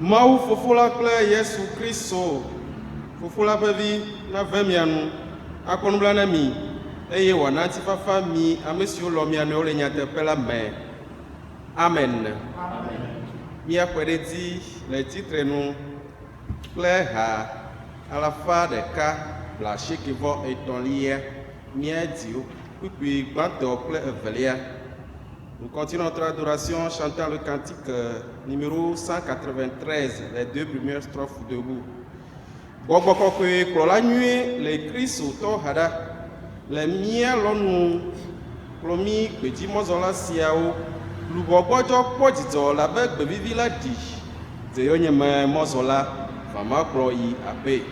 Mawu fofola kple Yesu Kristo fofola ƒe vi nave mia nu akpɔ nubla na mi eye wòana ŋutifafa mi ame siwo lɔ mia nɔewo le nyateƒe la me. Amen. Míaƒe ɖe dzi le titrenu kple ha alafa ɖeka blaasiekɛ vɔ etɔ̃lia míadi kpukpui gbãtɔ kple evelia. Nous continuons notre adoration chantant le cantique numéro 193, les deux premières strophes debout. Gbɔgbɔ kɔkɔe kplɔla nyuie le Kristo tɔ hada le mía lɔnu kplɔ mí gbedzimɔzɔla siawo lubɔ gbɔdzɔ kpɔ dzidzɔ labe gbevivi la ɖi dzeyɔnyeme mɔzɔla vama kplɔ yi aƒe.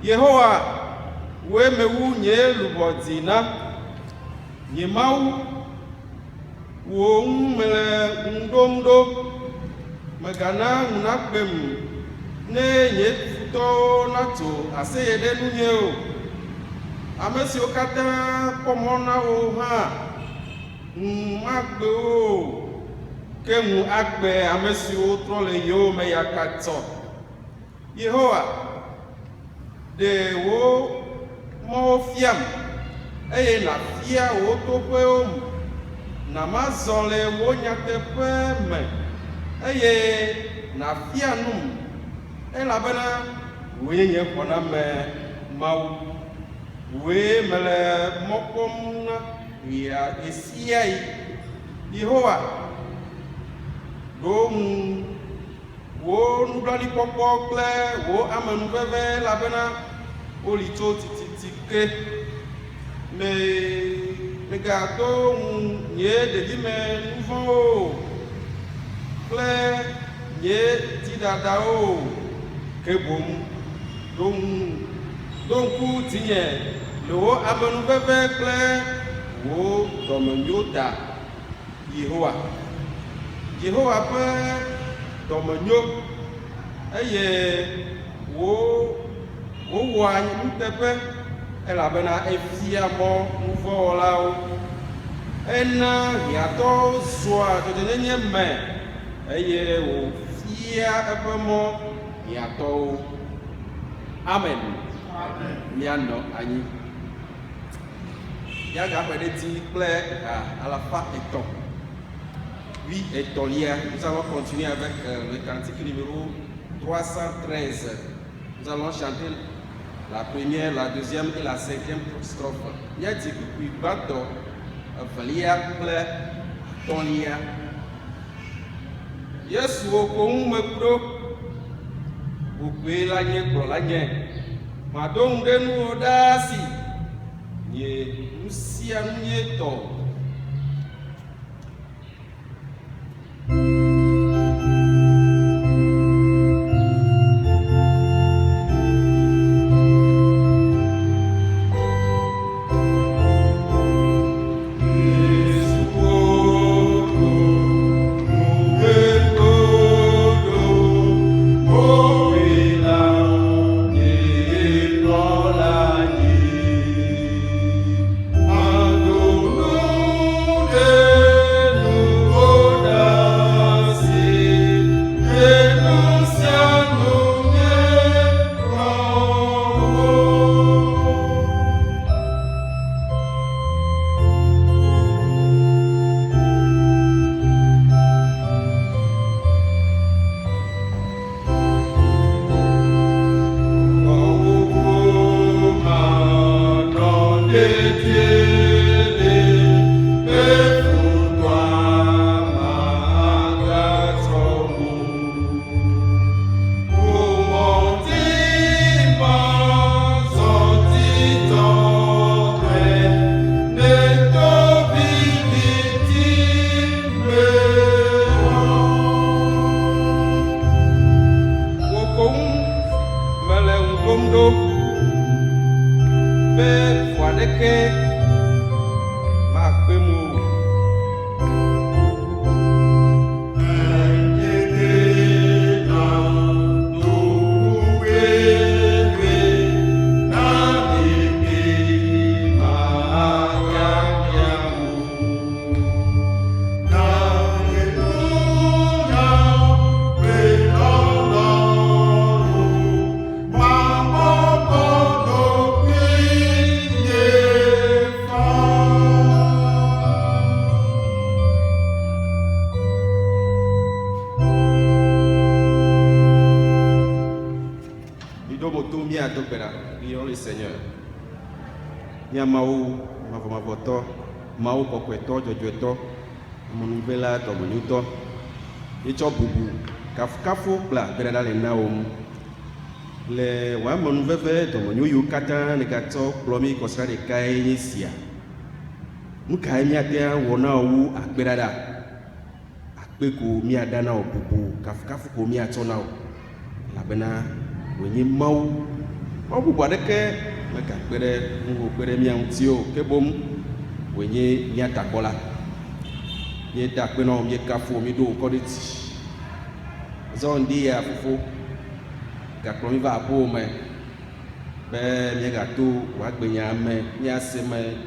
Yehowa, we mewu nye lubɔdzi na nye Mawu wo ŋu mele ŋɖom ɖo megana ŋu nagbem ne nye futɔwo natso aseye ɖe nunye o. Ame siwo katã kpɔ mɔ na wo hã ŋu magbe o ke ŋu agbe ame siwo trɔ le yewo me yakatsɔ. Yehowa, ɖe wo mɔwo fiam eye nàfia wo toƒewo me, nàmazɔ le wo nyateƒe me eye nàfia num elabena wòe nye xɔname Mawu. Wòe mele mɔ kpɔm na ɣia esia yi. Yehowa, ɖo ŋu wo nublanuikpɔkpɔ kple wo amenuveve elabena woli tso tititi ke. Megato ŋu nye ɖevime nu vɔ̃wo kple nye dzidadawo ke boŋ ɖo ŋku dzinye le wo amenuveve kple wo dɔmenyo ta. Yehowa ƒe dɔmenyo eye wowɔa nuteƒe elabena efia mɔ nuvɔwɔlawo ena hiãtɔwo zɔa dzɔdzɔnyenye me eye wòfia eƒe mɔ hiãtɔwo. Amen. Mianɔ anyi. Yagaƒe ɖe ti kple alafa etɔ̃. Oui, étonnant. Nous allons continuer avec le cantique numéro 313. Nous allons chanter la première, la deuxième et la cinquième strophe. Il y a dit que puis bateau, valia, ple, tonia. Yes, au con me pro, au pays la nye pro la nye. Madame de nous audaci, nye nous si à nous nye to. Prions le Seigneur. Mia Mawu, mavomavotɔ, Mawu kɔkɔetɔ, dzɔdzɔetɔ, mɔnuvela tɔmɔnyutɔ. Etsɔ bubu, kafukafu kple akpeɖeɖa le na wo ŋu. Le wòa mɔnuveve dɔmɔnyo yiwo katã ne gatsɔ kplɔ mi kɔsra ɖekae nye sia. Nu kae miate wɔ na wo akpeɖeɖa? Akpe ko miaɖa na wo bubu, kafukafu ko miatsɔ na wo. Elabena wònye Mawu. Mawu bubu aɖeke megakpe ɖe ŋgɔ kpe ɖe mia ŋuti o, ke boŋ wònye mia takpɔla. Míeda akpe na wo, míekafu wo, míeɖo wo kɔ ɖe dzi. Zɔ ŋdi ya fofo gakplɔ mi va aƒewo me be míagato wòagbenya me, míase me,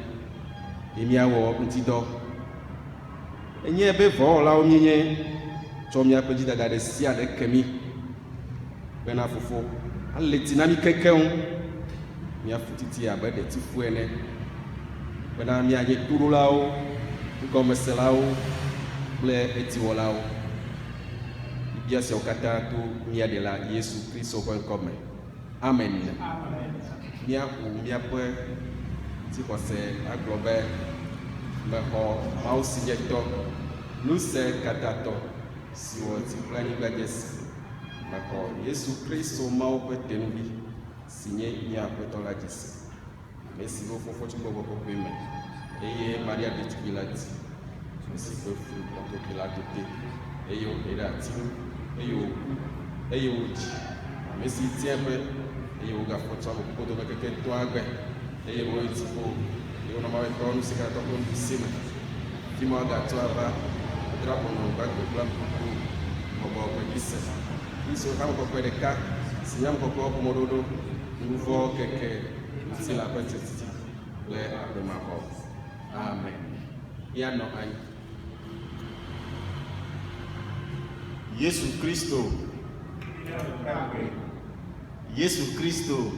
ye míawɔ ŋutidɔ. Enye be vɔwɔlawo míenye, tsɔ míaƒe dzidada ɖe sia ɖe ke mi bena fofo aleti na mi kekeŋ, míafu titi abe ɖetifu ene, bena míanye toɖolawo, nugɔmeselawo kple etiwɔlawo. Bia siawo katã to mía Ɖela Yesu Kristo ƒe ŋkɔ me. Amen. Míaƒo míaƒe dzixɔse agblɔ be mexɔ Mawu si nye tɔ, nu se katãtɔ si wɔ dzi kple anyigba dze si. Mexɔ Yesu Kristo Mawu ƒe tenuvi si nye mía Aƒetɔ la dze si. Ame si wo fofo tso gbɔgbɔ kɔkɔe me eye Maria ɖetugbi la di, ame si ƒe fu kɔtɔkɛ la do te eye wòɖe ɖe ati ŋu eye wòku eye wòdzi. Ame si tia ƒe eye wògafɔ tsɔ ame kuku dome keke ŋutɔ agbe eye wòyi dziƒo eye wònɔ Mawu ƒe nu si katã ƒe nuɖusi me. Fi ma wogato ava dzra ƒo nɔ gbagbe kple kuku bɔbɔ ƒe ɖise. Kristo ame kɔkɔe ɖeka si nye ame kɔkɔe ƒomeɖoɖo, nuvɔ keke C'est la petite de ma mort. Amen. Yano Annie. Yesu Kristo. Yesu Kristo.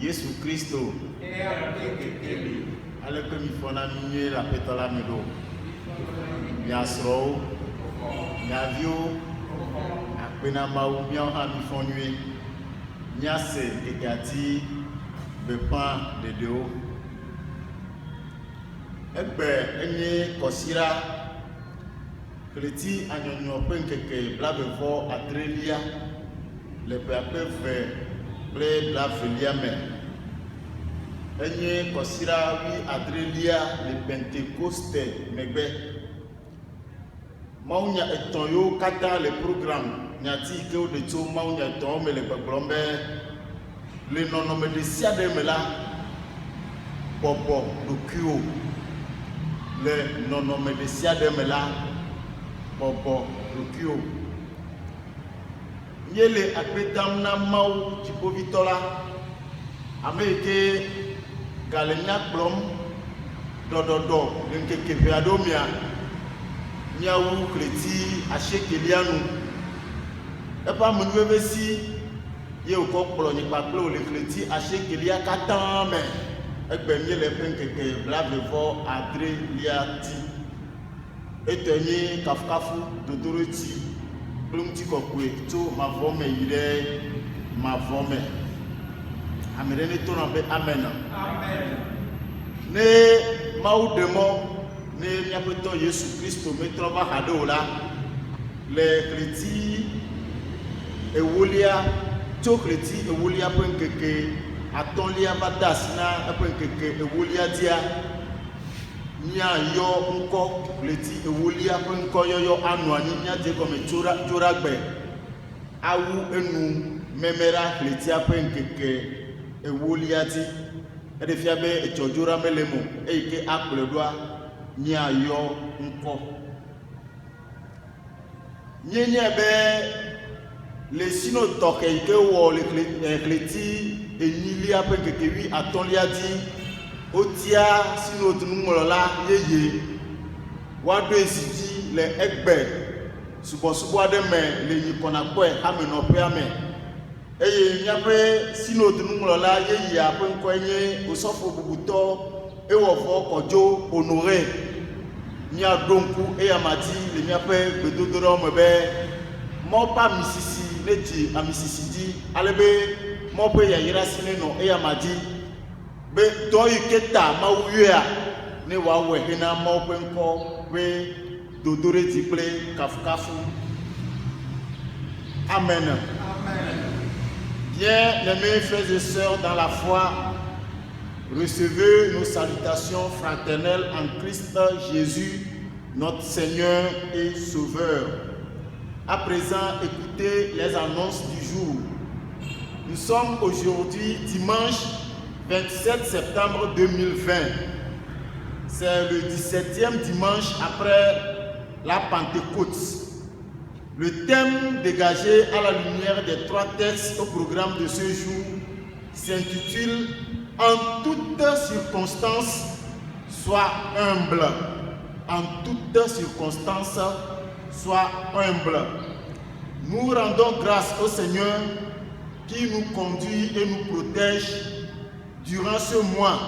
Yesu Kristo. Ale que mi fona mi la petola mi do. Mi asro. Mi avio. Akpena maou mi ha mi fonue. Mi ase kekati be pan de deo. Egbe enye kosira Kreti anyonyo penkeke blabevo adrelia le pepe ve ble blavelia me enye kosira wi adrelia le Pentecoste megbe maunya etonyo kata le programme nyati ke o de to maunya eton me le peplombe le nonome de sia de me la bobo dokio le nonome de sia de me la bobo dokio nyele akpetam na mau jipovitola ameke galenya klom dododo nkeke peadomia nyawu kreti ashekelianu epa munwebesi ye uko kplo nyipa kplo le kreti ashekelia katame egbe nyele penkeke blavevo adre liati etenye kafukafu dodoroti blumti kokwe to mavome yire mavome amereni to na be amen amen ne mau demo ne miapeto Yesu Kristo metrova hadola le kreti ewolia to kreti ewolia penkeke atolia badasina penkeke ewolia dia nya yo nko leti ewolia nko yoyo anuani nya de comme chora gbe awu enu memera leti apenkeke ewolia ti ede fiabe echojora melemo eike akpledoa nya yo nko nyenye be le sino toke ike wo le leti enilia apenkeke wi atolia di otia sino tunumolola yeye wado esiji le egbe subosubo ade me le yikona kwe hamenope ame eye nyape sino tunumolola yeye apenko enye osofo bubuto ewofo kojo honoré nya donku eyamati le nyape bedodoro mebe mopa misisi leji amisisi di alebe mope yayira sineno eyamati be doyi keta mawuya ne wa wehina mawpenko we dodore tiple kafukafu amen amen. Bien mes frères et sœurs dans la foi, recevez nos salutations fraternelles en Christ Jésus notre Seigneur et Sauveur. À présent, écoutez les annonces du jour. Nous sommes aujourd'hui dimanche 27 septembre 2020, c'est le 17e dimanche après la Pentecôte. Le thème dégagé à la lumière des 3 textes au programme de ce jour s'intitule « En toutes circonstances, sois humble ». En toutes circonstances, sois humble. Nous rendons grâce au Seigneur qui nous conduit et nous protège durant ce mois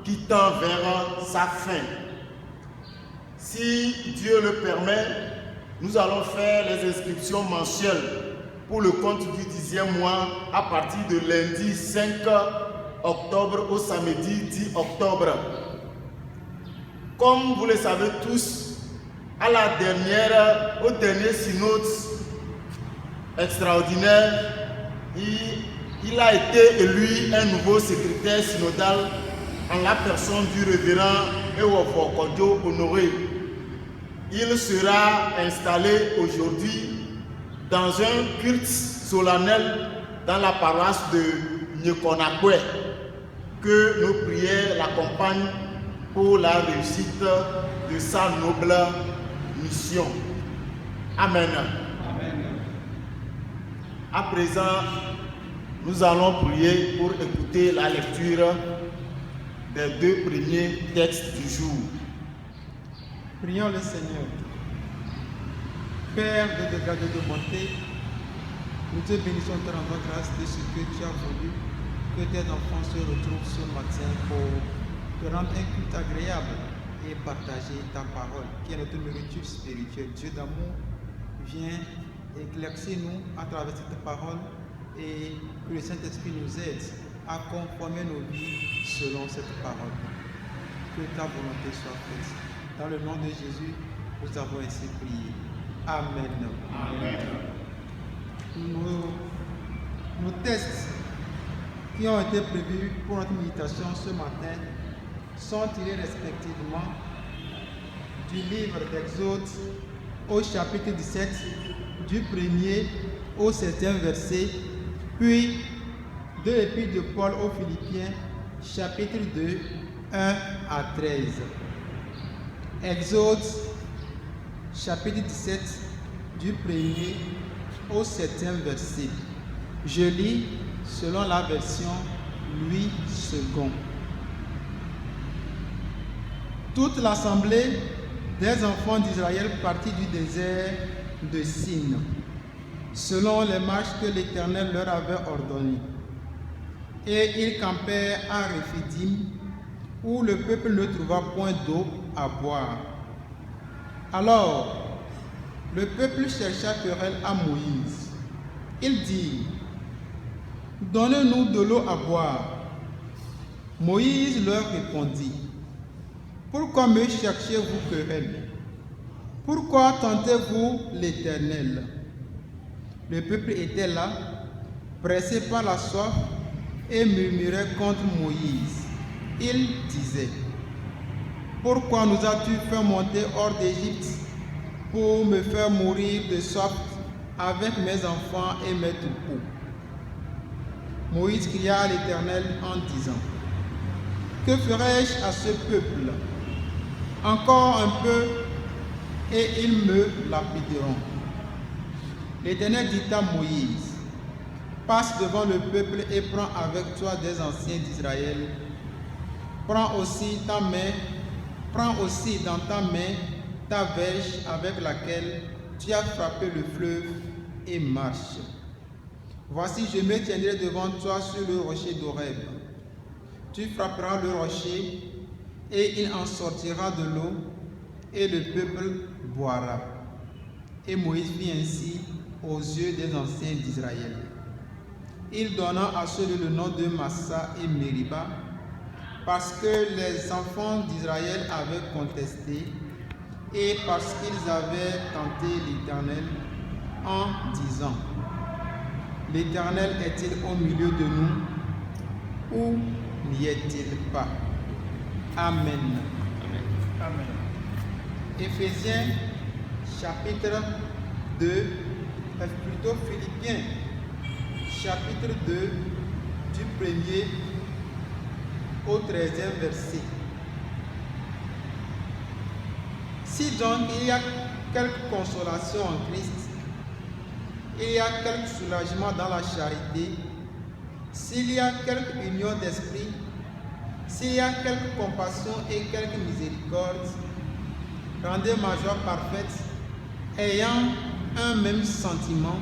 qui tend vers sa fin. Si Dieu le permet, nous allons faire les inscriptions mensuelles pour le compte du 10e mois à partir de lundi 5 octobre au samedi 10 octobre. Comme vous le savez tous, au dernier synode extraordinaire, il a été élu un nouveau secrétaire synodal en la personne du révérend Ewofo Kodjo Honoré. Il sera installé aujourd'hui dans un culte solennel dans la paroisse de Nyekonakwe. Que nos prières l'accompagnent pour la réussite de sa noble mission. Amen. Amen. À présent, Nous allons prier pour écouter la lecture des 2 premiers textes du jour. Prions le Seigneur. Père de grâce et de bonté, nous te bénissons, te rendons grâce de ce que tu as voulu que tes enfants se retrouvent ce matin pour te rendre un culte agréable et partager ta parole, qui est notre nourriture spirituelle. Dieu d'amour, viens éclaircir-nous à travers cette parole et que le Saint-Esprit nous aide à conformer nos vies selon cette parole. Que ta volonté soit faite. Dans le nom de Jésus, nous avons ainsi prié. Amen. Amen. Nos textes qui ont été prévus pour notre méditation ce matin sont tirés respectivement du livre d'Exode au chapitre 17, du 1er au 7e verset, puis de l'épître de Paul aux Philippiens, chapitre 2, 1 à 13. Exode, chapitre 17, du 1er au 7e verset. Je lis selon la version Louis II. Toute l'assemblée des enfants d'Israël partit du désert de Sin, selon les marches que l'Éternel leur avait ordonnées. Et ils campèrent à Réphidim, où le peuple ne trouva point d'eau à boire. Alors, le peuple chercha querelle à Moïse. Il dit: Donnez-nous de l'eau à boire. Moïse leur répondit: Pourquoi me cherchez-vous querelle? Pourquoi tentez-vous l'Éternel? Le peuple était là, pressé par la soif, et murmurait contre Moïse. Il disait: Pourquoi nous as-tu fait monter hors d'Égypte pour me faire mourir de soif avec mes enfants et mes troupeaux? Moïse cria à l'Éternel en disant: Que ferai-je à ce peuple? Encore un peu et ils me lapideront. L'Éternel dit à Moïse: Passe devant le peuple et prends avec toi des anciens d'Israël. Prends aussi dans ta main ta verge avec laquelle tu as frappé le fleuve et marche. Voici, je me tiendrai devant toi sur le rocher d'Horeb. Tu frapperas le rocher et il en sortira de l'eau et le peuple boira. Et Moïse fit ainsi aux yeux des anciens d'Israël. Il donna à ce lieu le nom de Massa et Mériba, parce que les enfants d'Israël avaient contesté et parce qu'ils avaient tenté l'Éternel en disant: L'Éternel est-il au milieu de nous ou n'y est-il pas? Amen. Amen. Éphésiens chapitre 2, plutôt Philippiens chapitre 2 du 1er au 13e verset. Si donc il y a quelque consolation en Christ, il y a quelque soulagement dans la charité, s'il y a quelque union d'esprit, s'il y a quelque compassion et quelque miséricorde, rendez ma joie parfaite, ayant un même sentiment,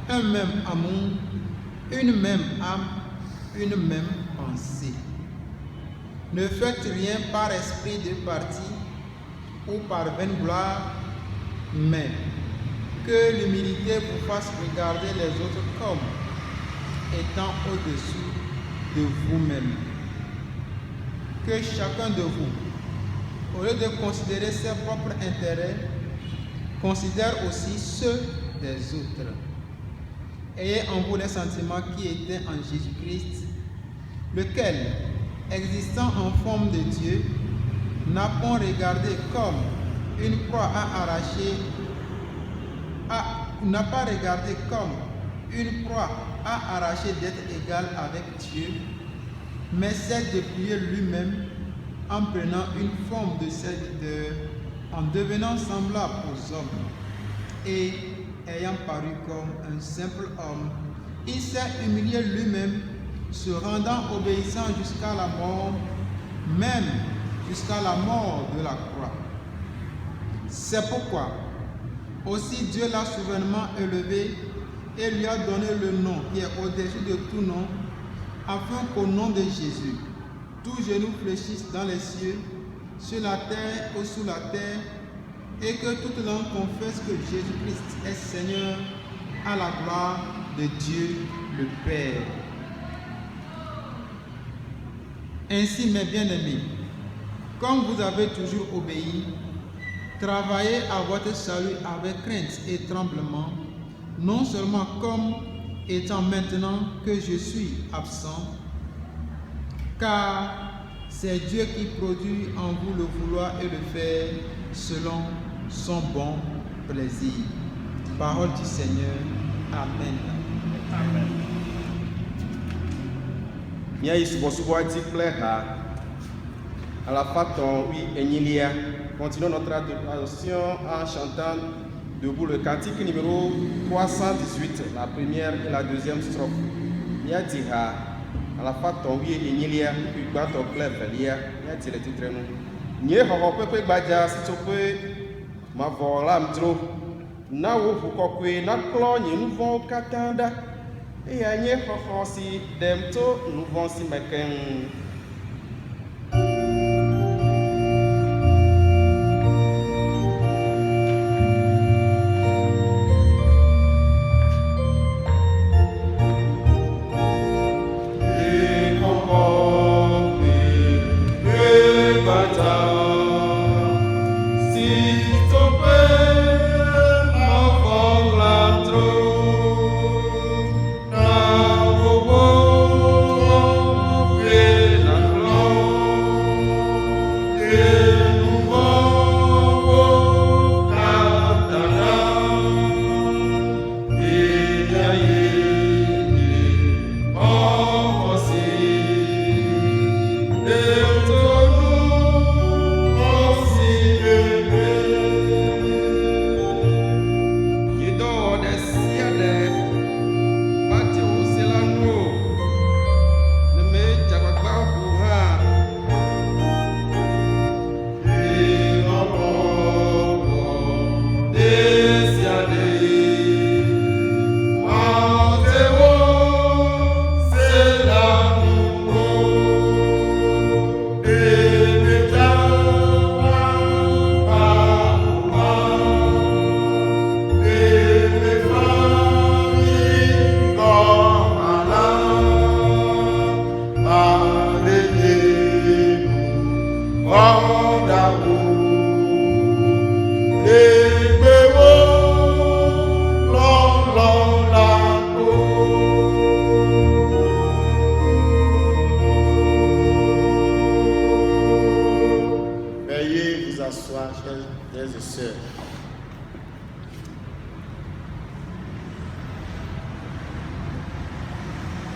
un même amour, une même âme, une même pensée. Ne faites rien par esprit de parti ou par vaine gloire, mais que l'humilité vous fasse regarder les autres comme étant au-dessus de vous-même. Que chacun de vous, au lieu de considérer ses propres intérêts, considère aussi ceux des autres. Ayez en vous les sentiments qui étaient en Jésus-Christ, lequel, existant en forme de Dieu, n'a pas regardé comme une proie à arracher, n'a pas regardé comme une proie à arracher d'être égal avec Dieu, mais s'est dépouillé lui-même en prenant une forme de serviteur, en devenant semblable aux hommes, et ayant paru comme un simple homme, il s'est humilié lui-même, se rendant obéissant jusqu'à la mort, même jusqu'à la mort de la croix. C'est pourquoi aussi Dieu l'a souverainement élevé et lui a donné le nom qui est au-dessus de tout nom, afin qu'au nom de Jésus, tout genou fléchisse dans les cieux, sur la terre ou sous la terre, et que toute langue confesse que Jésus-Christ est Seigneur, à la gloire de Dieu le Père. Ainsi, mes bien-aimés, comme vous avez toujours obéi, travaillez à votre salut avec crainte et tremblement, non seulement comme étant maintenant que je suis absent, car c'est Dieu qui produit en vous le vouloir et le faire selon son bon plaisir. Parole du Seigneur. Amen. Amen. Mia yi subɔsubɔ ti kple ha. Alafatɔn oui enyilia. Continuons notre adoration en chantant debout le cantique numéro 318, la première et la deuxième strophe. Mia di ha. Alafatɔn oui enyilia. Igbatɔ kple evelia. Mia di le titre nu. Nye xɔxɔ pepe gbadza sitsoƒe mavɔ la mdro. Na wo ʋu kɔkɔe naklɔ nye nu vɔ̃wo katã ɖa. Eya nye xɔxɔ si ɖem to nu vɔ̃ si me keŋ.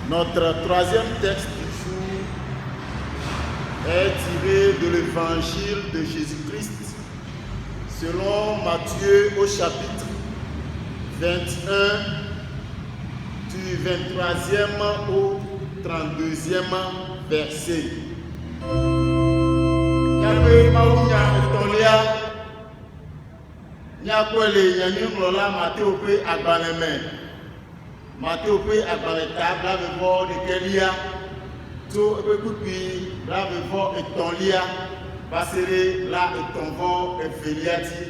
Notre troisième texte du jour est tiré de l'évangile de Jésus-Christ selon Matthieu au chapitre 21 du 23e au 32e verset. Matthieu pe agbalẽta blavevɔ ɖekelia tso eƒe kpukpui blavevɔ etɔ̃lia va se ɖe la etɔ̃vɔ evelia dzi.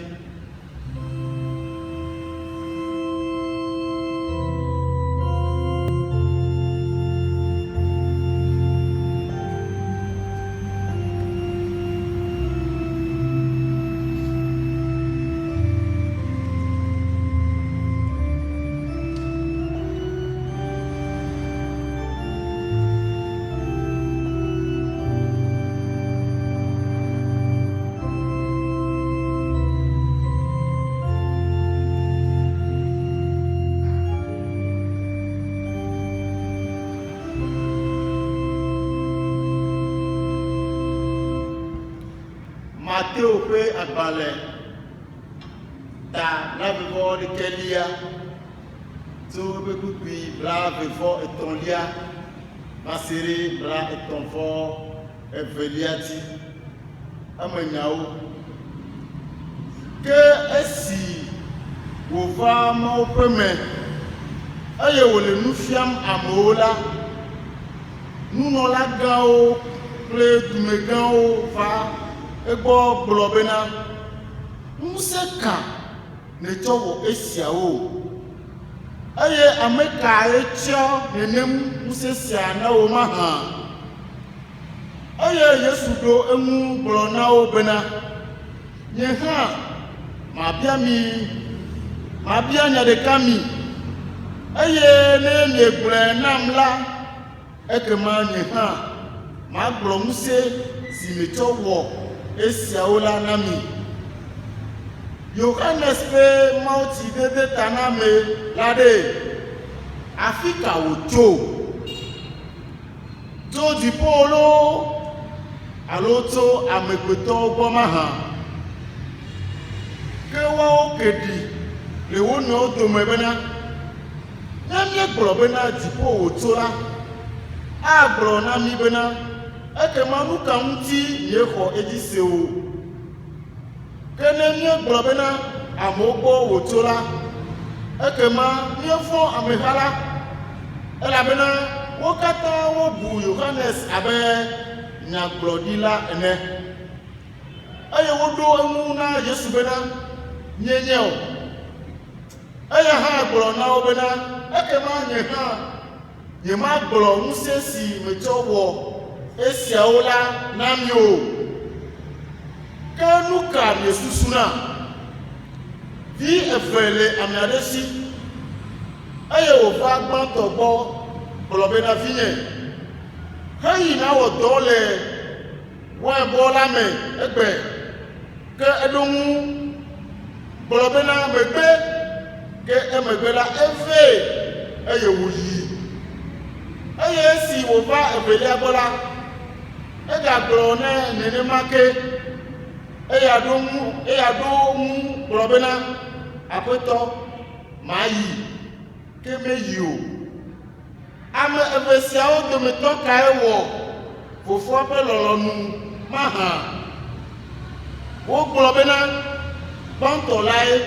Matthieu ƒe agbalẽ ta blavevɔ ɖekelia to be kupi bra before etolia masiri bra etonfo eveliati amanyao ke esi wo va ma opeme aye wo le nufiam amola nunola gao ple dumegao va egbo blobena museka ne towo esiawo aye ameka echo nenem musesia na wo maha aye yesu do emu blona obena nye ha mabia nya de kami aye ne negbre namla ekema nye ha ma gblo muse si metowo esiawo la nami Yohanes pe mauti dede taname lade Afrika ojo to di polo aloto amegbeto gbomaha kewa okedi le wono to mebena nyamye gboro bena di po otola a gboro na mi bena ekema ka nti yeho ejise o kene nye blobena amogbo wotola ekema nye fo amehala elabena wokata wo bu Yohanes abe nya glodila ene aye wodo emu na Yesu bena nyenye o aye ha gboro na obena ekema nye ha nye ma gboro musesi mechowo esiaola namio kanuka yesusuna vi efele amiadesi aye wo fa gbon togbo blobena vinye hayi na wo dole wa bola me egbe ke edonwu blobena megbe ke emegbe la efe aye wuyi aye si wo fa efele abola ega gboro ne nene make eya do mu blobena apeto mayi kemeyi o ame evesia o do meto kai wo fofo ape lolonu maha wo blobena banto lai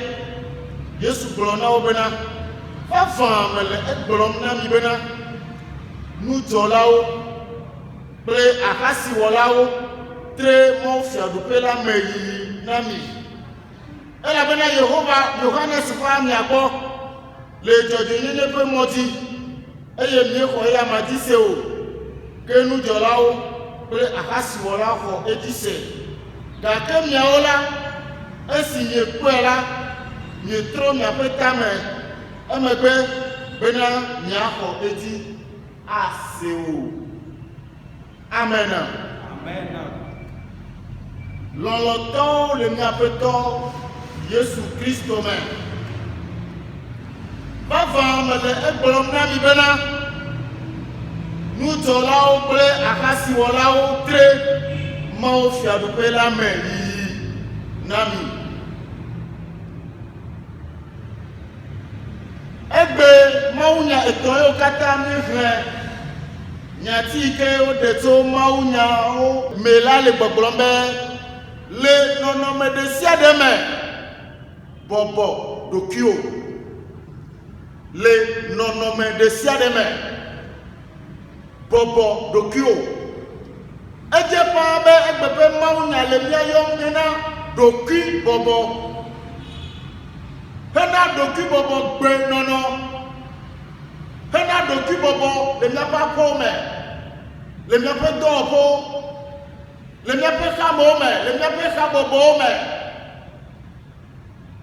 Yesu blona obena fa mele egblom na mi bena nu tolao pre akasi wolao tre mo fiadupe la meyi nami ela bena Yehova Yohanes fa mi agbo le jojo ni ne pe moti eye mi ko ya madise o kenu jolao pre akasi wolao ko edise ga ke mi aola esi ye kwela ye tro mi apeta me emegbe bena mi ako edi aseo amen Amen. Loloto le miapeto Yesu Kristo me bava mele egbolom na mi bena nuto lao ple akasi wolao tre mao fiadupe la me yi nami egbe maunya etoyo kata mi hre nyati ke o deto maunya o melale gbogblombe le nonome de siademe bobo dokio le nonome de siademe bobo dokio eje pa be egbepe maunya le bia yom nina doki bobo hena doki bobo gbe nono hena doki bobo le miapa pome le miapa dopo le miapa kamome le miapa kabobo me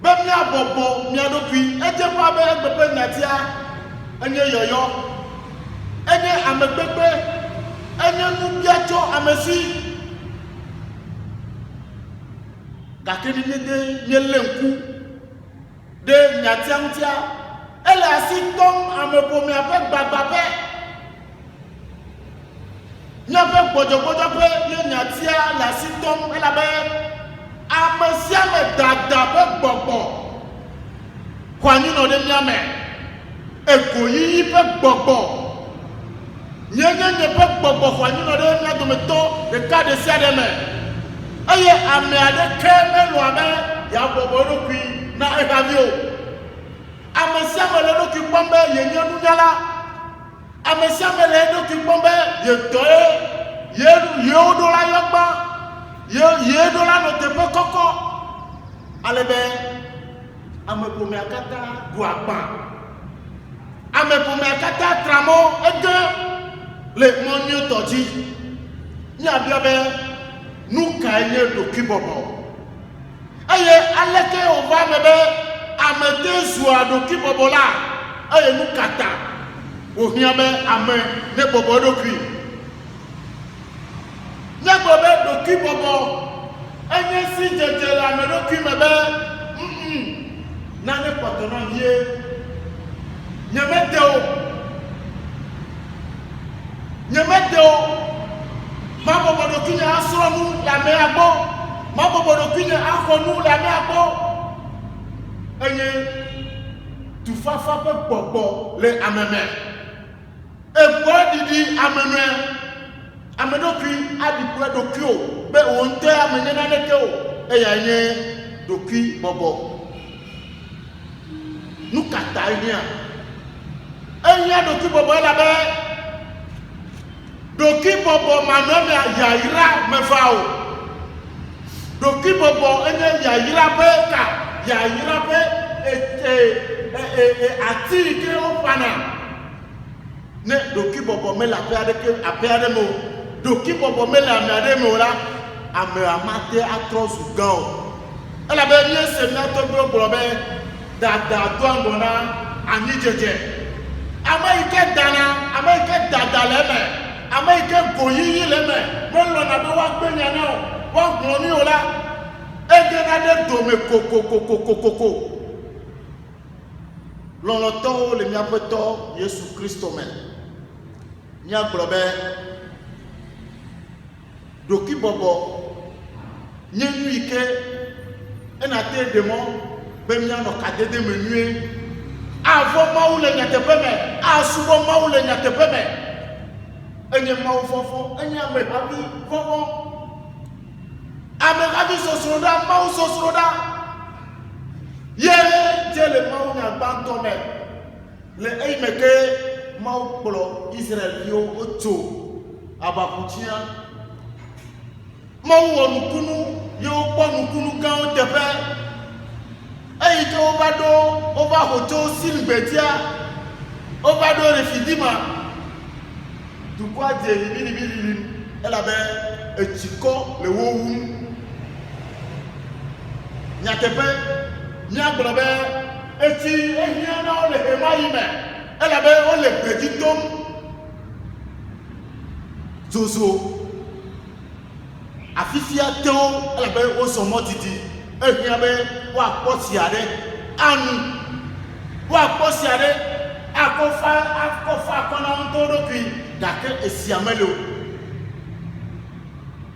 be mia bobo mia doki eje pa be egbepe nyatia enye yoyo enye amegbegbe enye nubiacho amesi gakeni de yelenku de nyatiantia ele asitom amebomi ape gbagbape nyape gbojogojo pe le nyatia la sitom ele be amesia me dada pe gbogbo kwani no de miame egoyi pe gbogbo nyenye pe gbogbo kwa nyino de nya do meto de ka de sia de me aye ame ade ke me lo ame ya gbogbo do kwi na e ba vi o ame sia me le do ki pombe yenye nu nyala ame sia me le do ki pombe ye to ye o do la yogba ye do la no te pe koko alebe ame po me akata du agba ame po me akata tramo ege le monyo toji ni abiabe nuka enye doki bobo aye aleke ova mebe amete zua doki bobo la aye nukata ohiabe ame ne bobo doki ne bobo doki bobo enye si jeje la me doki mebe na ne potono ye Nyemete ma bobo doki nya asronu la me agbo ma bobo doki nya akonu la me agbo enye tufafa pe gbogbo le ameme egbo didi ameme amedoki adipo doki o be onte amenye na neke o eya nye doki bobo nukata enya doki bobo la be doki bobo manome yaira mefao doki bobo enye yaira pe ka yaira pe ati ke opana ne doki bobo me la pe ade mo doki bobo me la me ade mo la ame amate atrosu gan ela be ni se na to gboro be dada to angona ani jeje amaike dana amaike dada leme amaike goyi leme mo lo na be wa gbenya na wa gbon ni ola ege na de do me kokokokokoko lolo to le mi apeto Yesu Kristo me nya gbrobe doki bobo nyenu ike ena te demo be mi ano kadede menue avo maule nyatepeme asubo maule nyatepeme enye mau fofo enye ame habi fofo ame habi sosroda mau sosroda ye jele mau nya bantome le eimeke mau plo Israel yo oto abakutia mau wonukunu yo ponukunu kan tepe eyi ke over hoto silbetia over do refidima dukwa je libili elabe echiko le wowu nyatepe nyaglobe eti ehia na ole emayime elabe ole pejitom zozo afifia teo elabe osomo didi ehia be wa posiare anu wa posiare akofa kona ontodo ki dake esiamelo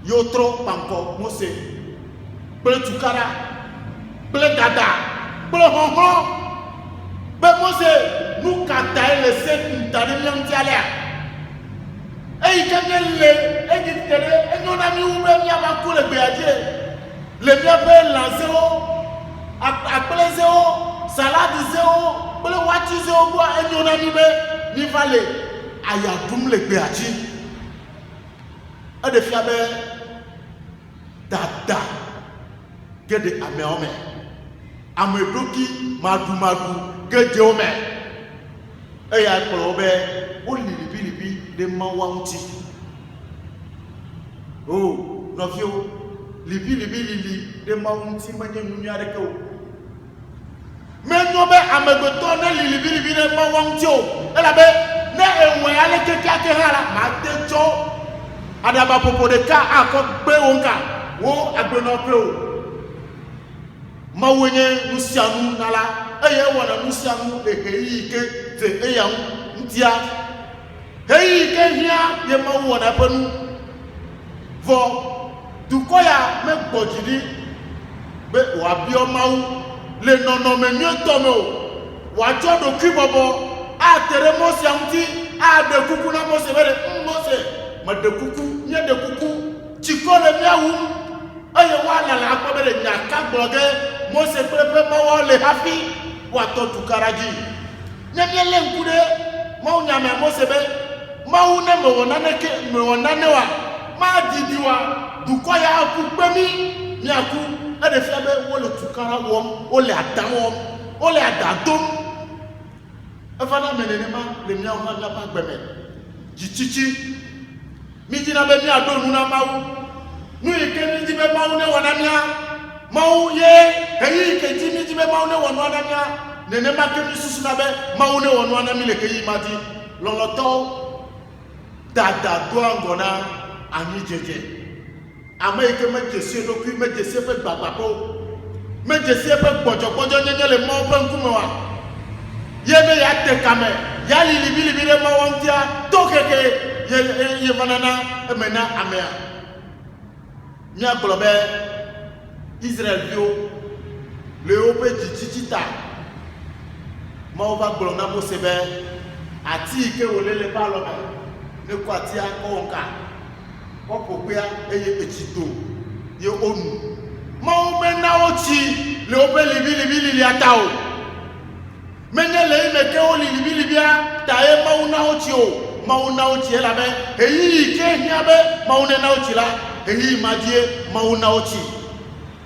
yotro panko mose ple tukara ple dada ple honho be mose nukata ele se ntare nyantiale eyi kenele egitere enyona mi ube mi abakule beaje le mi abe lanceo akplezeo salade zeo ple wati zeo bo enyona mi be mi vale ayadum le beaji ade fiabe dada gede ameome amedoki madu gede ome eya kolobe o libi de mawanti oh novio libi de mawanti manye nunu areke o menyo be amegoto ne libi de mawanti o elabe ne enwe ale keke hala ma tejo adaba popo de ka akogbe wonka wo agbeno pe o mawenye nusianu nala eye wona nusianu eheyi ke te eyan ntia heyi ke hia ye mawona panu vo dukoya me gbojidi be wa bi o mawu le nono menyo to me o wa jodo ki bobo a tere Mose amti a de kuku na Mose bere Mose ma de kuku nya de kuku chikole miawu aye wala la ko bere nya ka gboge Mose pepe ma wole happy wa to tukaraji nya le nkude ma unya me Mose be ma une me wona ne wa ma didiwa duko ya ku gbemi nya ku e de fiabe wole tukara wom ole adawom ole adadom efana menenema le mia o na pa gbeme jichichi mi dina be mi ado nu na mawu nu ike mi di be mawu ne wona mia mawu ye eyi ke ti mi di be mawu ne wona na mia nenema ke mi susu na be mawu ne wona na mi le ke yi mati loloto dada do angona ani jeje ama ike me jesi do ku me jesi pe gbagbapo me jesi pe gbojogojo nyenye le mo pe nkume wa yebe ya te kame ya lilibi le ma wontia to keke ye vanana emena amea nya globe Israel bio le ope jichita ma ova glo na Mose be ati ike wolele ba lo ne kwati akonka popopia eye pechito ye onu ma o mena ochi le ope libi atao menye le ime ke o libia tae mauna ochi la be eyi ke hia be mauna na ochi la eyi madie mauna ochi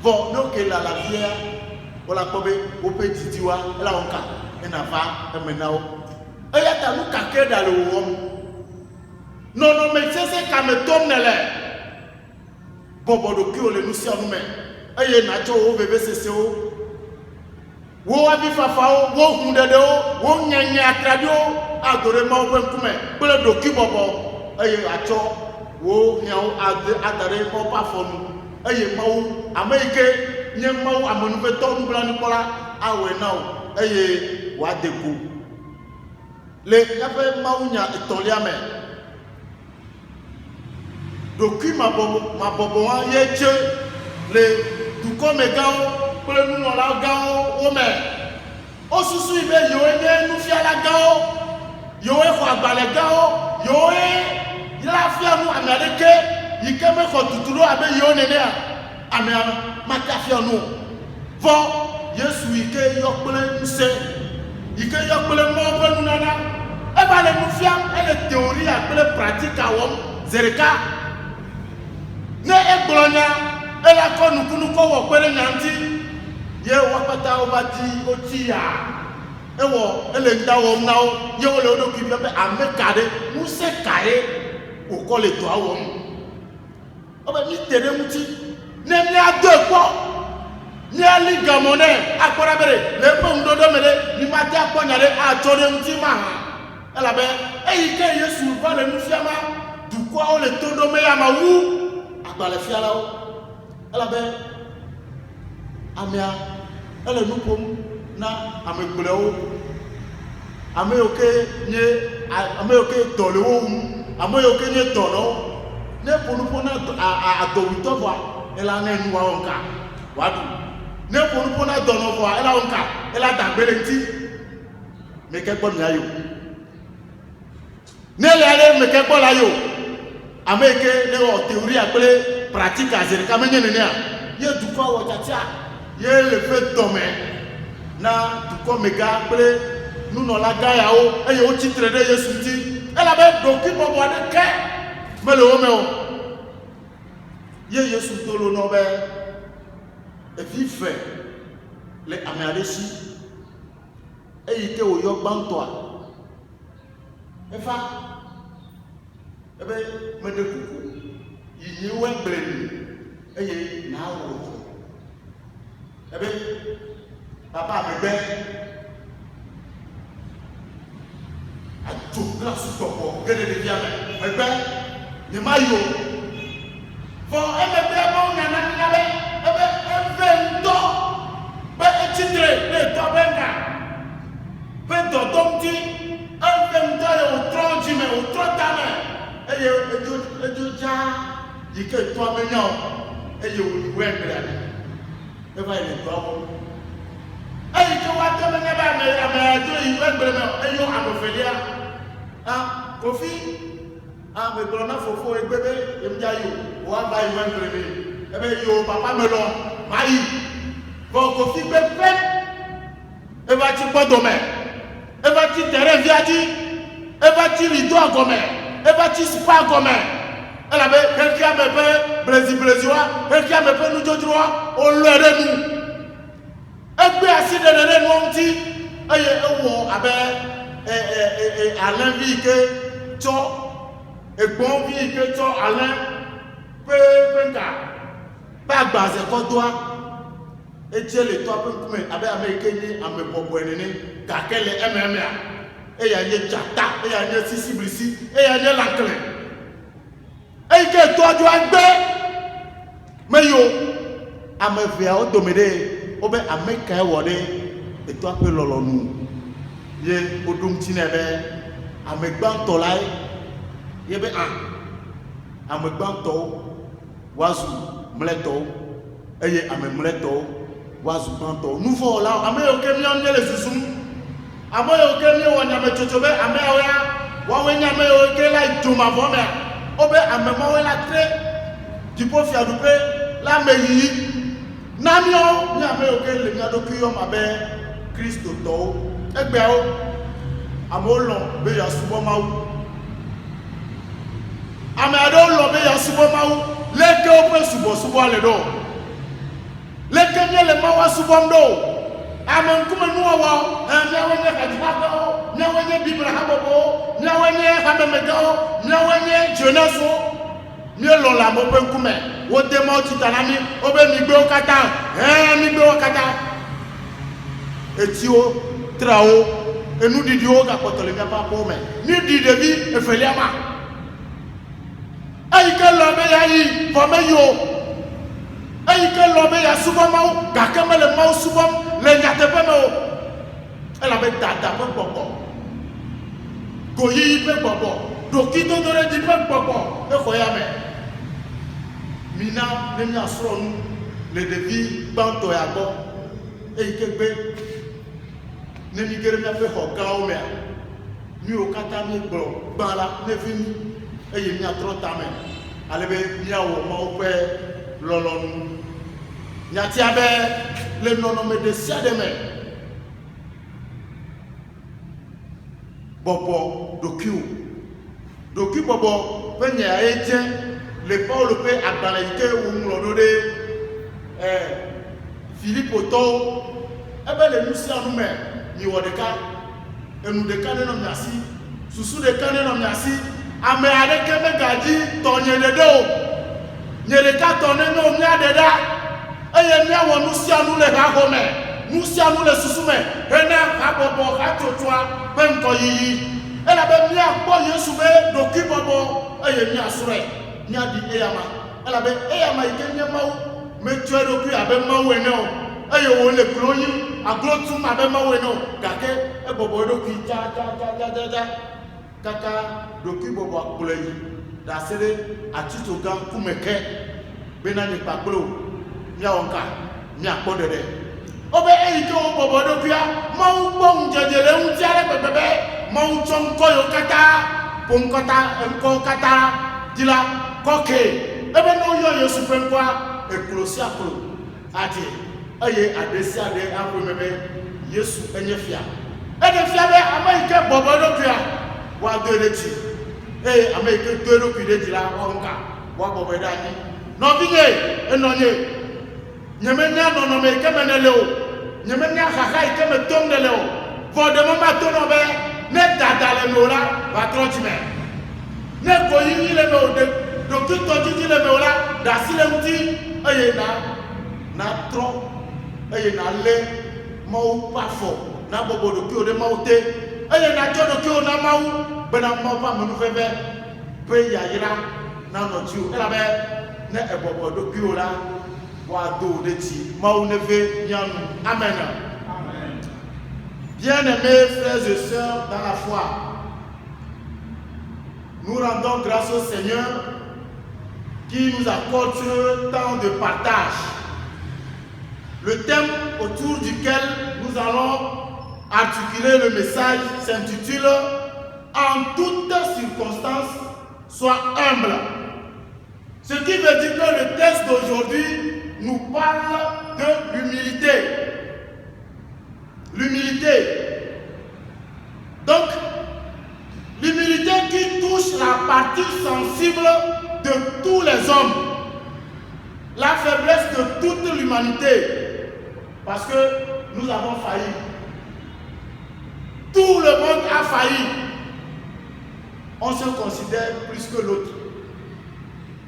bo no ke la vie ola kobe o pe titiwa la onka ena va emenao eya ta nu ka ke da le wo no me sese ka me tomnele bobo do ki o le nu si anu me eye na jo o bebe sese o wo abi fafa wo hundede wo nyenye atradio adore ma wo nkume pele do ki bobo eye acho wo hiao adare ko pa fonu eye mawu amaike nye mawu amonu fe to nu bla ni pola awe now eye wa deku le yafe mawu nya itolia me do ki ma bobo wa yeche le du ko me gawo pele nu no la gawo o me osusu ibe yo enye nu fia la gawo yo e ko agbale gawo yo e la fia nu amerike yike me ko tuturo abe yo nene ame maka fia nu vo Yesu ike yo pele nse ike yo pele mo pele nu nana e ba le nu fia ele théorie a pele pratique awom zereka ne e gbolonya ela ko nukunu ko wo pele nyanti ye wapata obati otia ewo ele ndawo nao ye ole odo ki be amekade muse kae o ko le to awom oba mi tere muti ne mi ado epo ni ali gamone akora bere le po ndodo mere ni ma ti aponyare atore muti ma ela be eyi ke Yesu va le nufiama du kwa ole todo me ya ma wu agbale fiala o ela be amia ele nupom na amegblewo ameyoke nye ameyoke dolewo ameyoke nye dono ne ponupo na adowito voa ela na enu wa onka wadu ne ponupo na dono voa ela onka ela dagbele nti meke gbo mi ayo ne le ale meke gbo la yo ameke le o théorie apele pratique azere kamenye nene a ye duko wo chacha ye le fait tomber na duko mega pele nuno la gaya o eye o titre de Yesu ti ela be doki bobo de ke mele o me o ye Yesu tolo no be e fi fe le ameadesi eyi ke o yo gbanto a efa ebe medekuku yi we gbere eye na wo ebe papa mi be ajo glass topo gele de dia me be ni mayo fo ebe be mo na na be ebe evento be etitre le to benga be do domti evento e o tronji me o trotame eye ejo ja yike to amenya eye o we gbere eva ile to awo eyi ke wa te menye ba ame do yi egbe me eyo amofelia kofi me gboro na fofo egbebe emja yo wa ba yi egbe me ebe yo papa me lo mai ko kofi pepe e va ti gbodo me e va ti terrain viaji e va ti rido agome e va ti spa agome ela be quelqu'un me pe Brésil wa quelqu'un me pe nu jojuro o lo ere nu egbe aside ere nu onti eye ewo abe Alain vi ke cho egbon vi ke cho Alain pe nka ba gbaze ko doa ejele to pe nkume abe America ni ame bobo enene ka kele MMA eya ye jata eya ye sisibilisi eya ye lankle eike to ajo agbe meyo amevia o domede obe America e wode eto ape lolonu ye odum tinebe amegbanto lai ye be amegbanto wazu mleto eye amemleto wazu banto nouveau la ameyo ke mi amne le susum ameyo ke mi wonya me chochobe ameyo ya wa wenya ameyo ke la juma vome obe amemo we la tre du po fi adupe la meyi namio ni ameyo ke le mi adokuyo mabe Kristo to egbe o amolon be ya subo mawu amado lo be ya subo mawu leke o pe subo ale do leke nye le mawa subo ndo amankume nuwa nyawenye kadibako nyawenye bibra habobo nyawenye hamemego nyawenye jeunesse mi lo la mo pe nkume wo de mo ti tanami obe mi gbe o kata mi gbe o kata etio trao enu didi o ga potole mi pa po me ni di debi efeliama ayi ke lo be yayi fo me yo ayi ke lo be ya subo mawo ga ke me le mawo subo le nyate pe me o ela be dada pe gbogbo goyi pe gbogbo doki to dore di pe gbogbo e ko ya me mina le mi asro nu le devi banto ya go ayi ke gbe nemi gere mi ape ho ga o me mi o kata mi gbo gbara ne fini eye mi atro ta me alebe mi awo ma o pe lolonu nyati abe le nono me de sia de me bobo doki bobo pe nya eje le Paul pe agbara ike wo nlo do de Philippe to ebe le nusi anu me ni wodeka enu deka ne no miasi susu deka ne no miasi ame ade ke me gaji to nyedede o nyedeka to ne no mi adeda eye mi awon nusi anu le ha ho me nusi anu le susu me ena ha bobo ha totua pe nko yiyi ela be mi agbo Yesu be doki bobo eye mi asure mi adi eyama ela be eyama ikenye mawu me tuero ku abe mawu ene o eye wo le kloyin aglotu ma be mawu ene o gake e bobo do ki ja kaka doki bobo akule yi da sele atito gan kumeke be na ni paplo mi awonka mi akpodede obe eyi ko bobo do kia mawu gbon jejele un ti ale bebebe mawu chon ko yo kata pon kata enko kata dila koke ebe no yo Yesu penkwa eklosi aklo ati eye adesi ade akwemebe Yesu enye fia ede fia be amaike bobo do kia wa doreti amaike doro kide dila onka wa bobo dani no binye enonye nyemenya no me kemenele o nyemenya haha ikeme tongele o vode mama tono be ne dadale nora va trotime ne koyi ile me o de do kito jiji le me ora da sile mti eye na tro eye na le mo pafo na bobo do ki o de mo te eye na jodo ki o na mawu be na mo pa mo febe pe ya yira na no ju ela be ne e bobo do ki o la wa do de ti mawu ne ve yanu amen. Amen. Bien-aimés frères et sœurs dans la foi, nous rendons grâce au Seigneur qui nous accorde ce temps de partage. Le thème autour duquel nous allons articuler le message s'intitule « En toutes circonstances, sois humble ». Ce qui veut dire que le texte d'aujourd'hui nous parle de l'humilité. L'humilité. Donc, l'humilité qui touche la partie sensible de tous les hommes. La faiblesse de toute l'humanité. Parce que nous avons failli. Tout le monde a failli. On se considère plus que l'autre.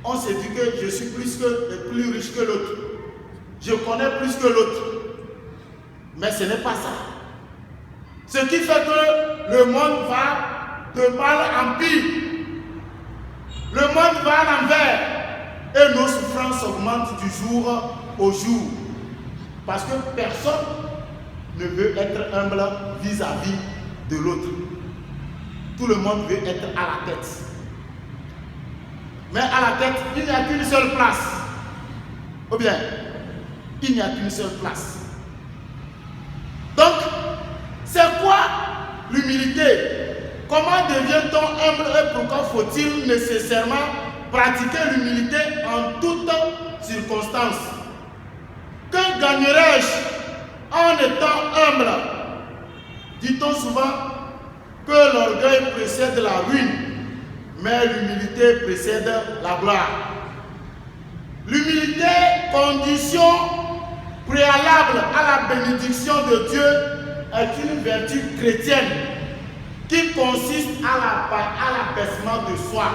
On se dit que je suis plus riche que l'autre. Je connais plus que l'autre. Mais ce n'est pas ça. Ce qui fait que le monde va de mal en pire. Le monde va à l'envers. Et nos souffrances augmentent du jour au jour. Parce que personne ne veut être humble vis-à-vis de l'autre. Tout le monde veut être à la tête. Mais à la tête, il n'y a qu'une seule place. Ou bien, il n'y a qu'une seule place. Donc, c'est quoi l'humilité? Comment devient-on humble et pourquoi faut-il nécessairement pratiquer l'humilité en toutes circonstances? Que gagnerais-je en étant humble? Dit-on souvent que l'orgueil précède la ruine, mais l'humilité précède la gloire. L'humilité, condition préalable à la bénédiction de Dieu, est une vertu chrétienne qui consiste à l'abaissement de soi.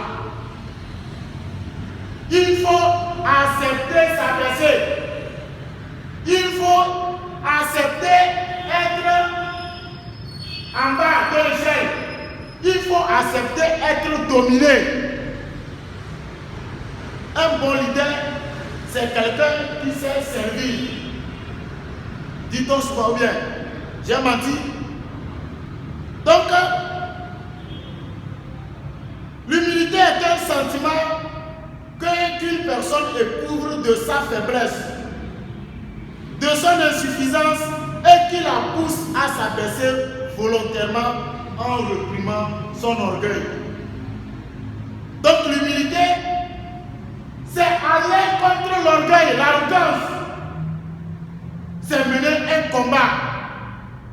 Il faut accepter s'abaisser. Il faut accepter être en bas de l'échelle. Il faut accepter être dominé. Un bon leader, c'est quelqu'un qui sait servir. Dit-on souvent bien. J'ai menti. Donc, l'humilité est un sentiment qu'une personne éprouve de sa faiblesse, de son insuffisance et qui la pousse à s'abaisser volontairement en réprimant son orgueil. Donc l'humilité, c'est aller contre l'orgueil, l'arrogance. C'est mener un combat,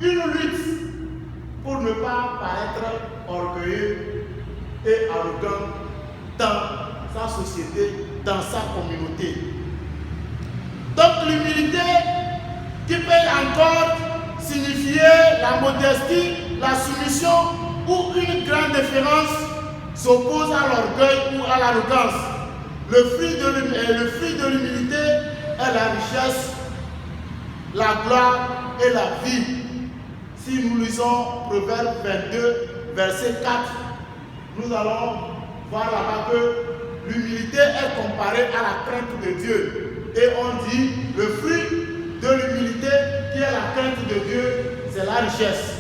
une lutte pour ne pas paraître orgueilleux et arrogant dans sa société, dans sa communauté. Donc l'humilité qui peut encore signifier la modestie, la soumission ou une grande déférence s'oppose à l'orgueil ou à l'arrogance. Le fruit de l'humilité est la richesse, la gloire et la vie. Si nous lisons Proverbe 22, verset 4, nous allons voir là-bas que l'humilité est comparée à la crainte de Dieu. Et on dit, le fruit de l'humilité qui est la crainte de Dieu, c'est la richesse,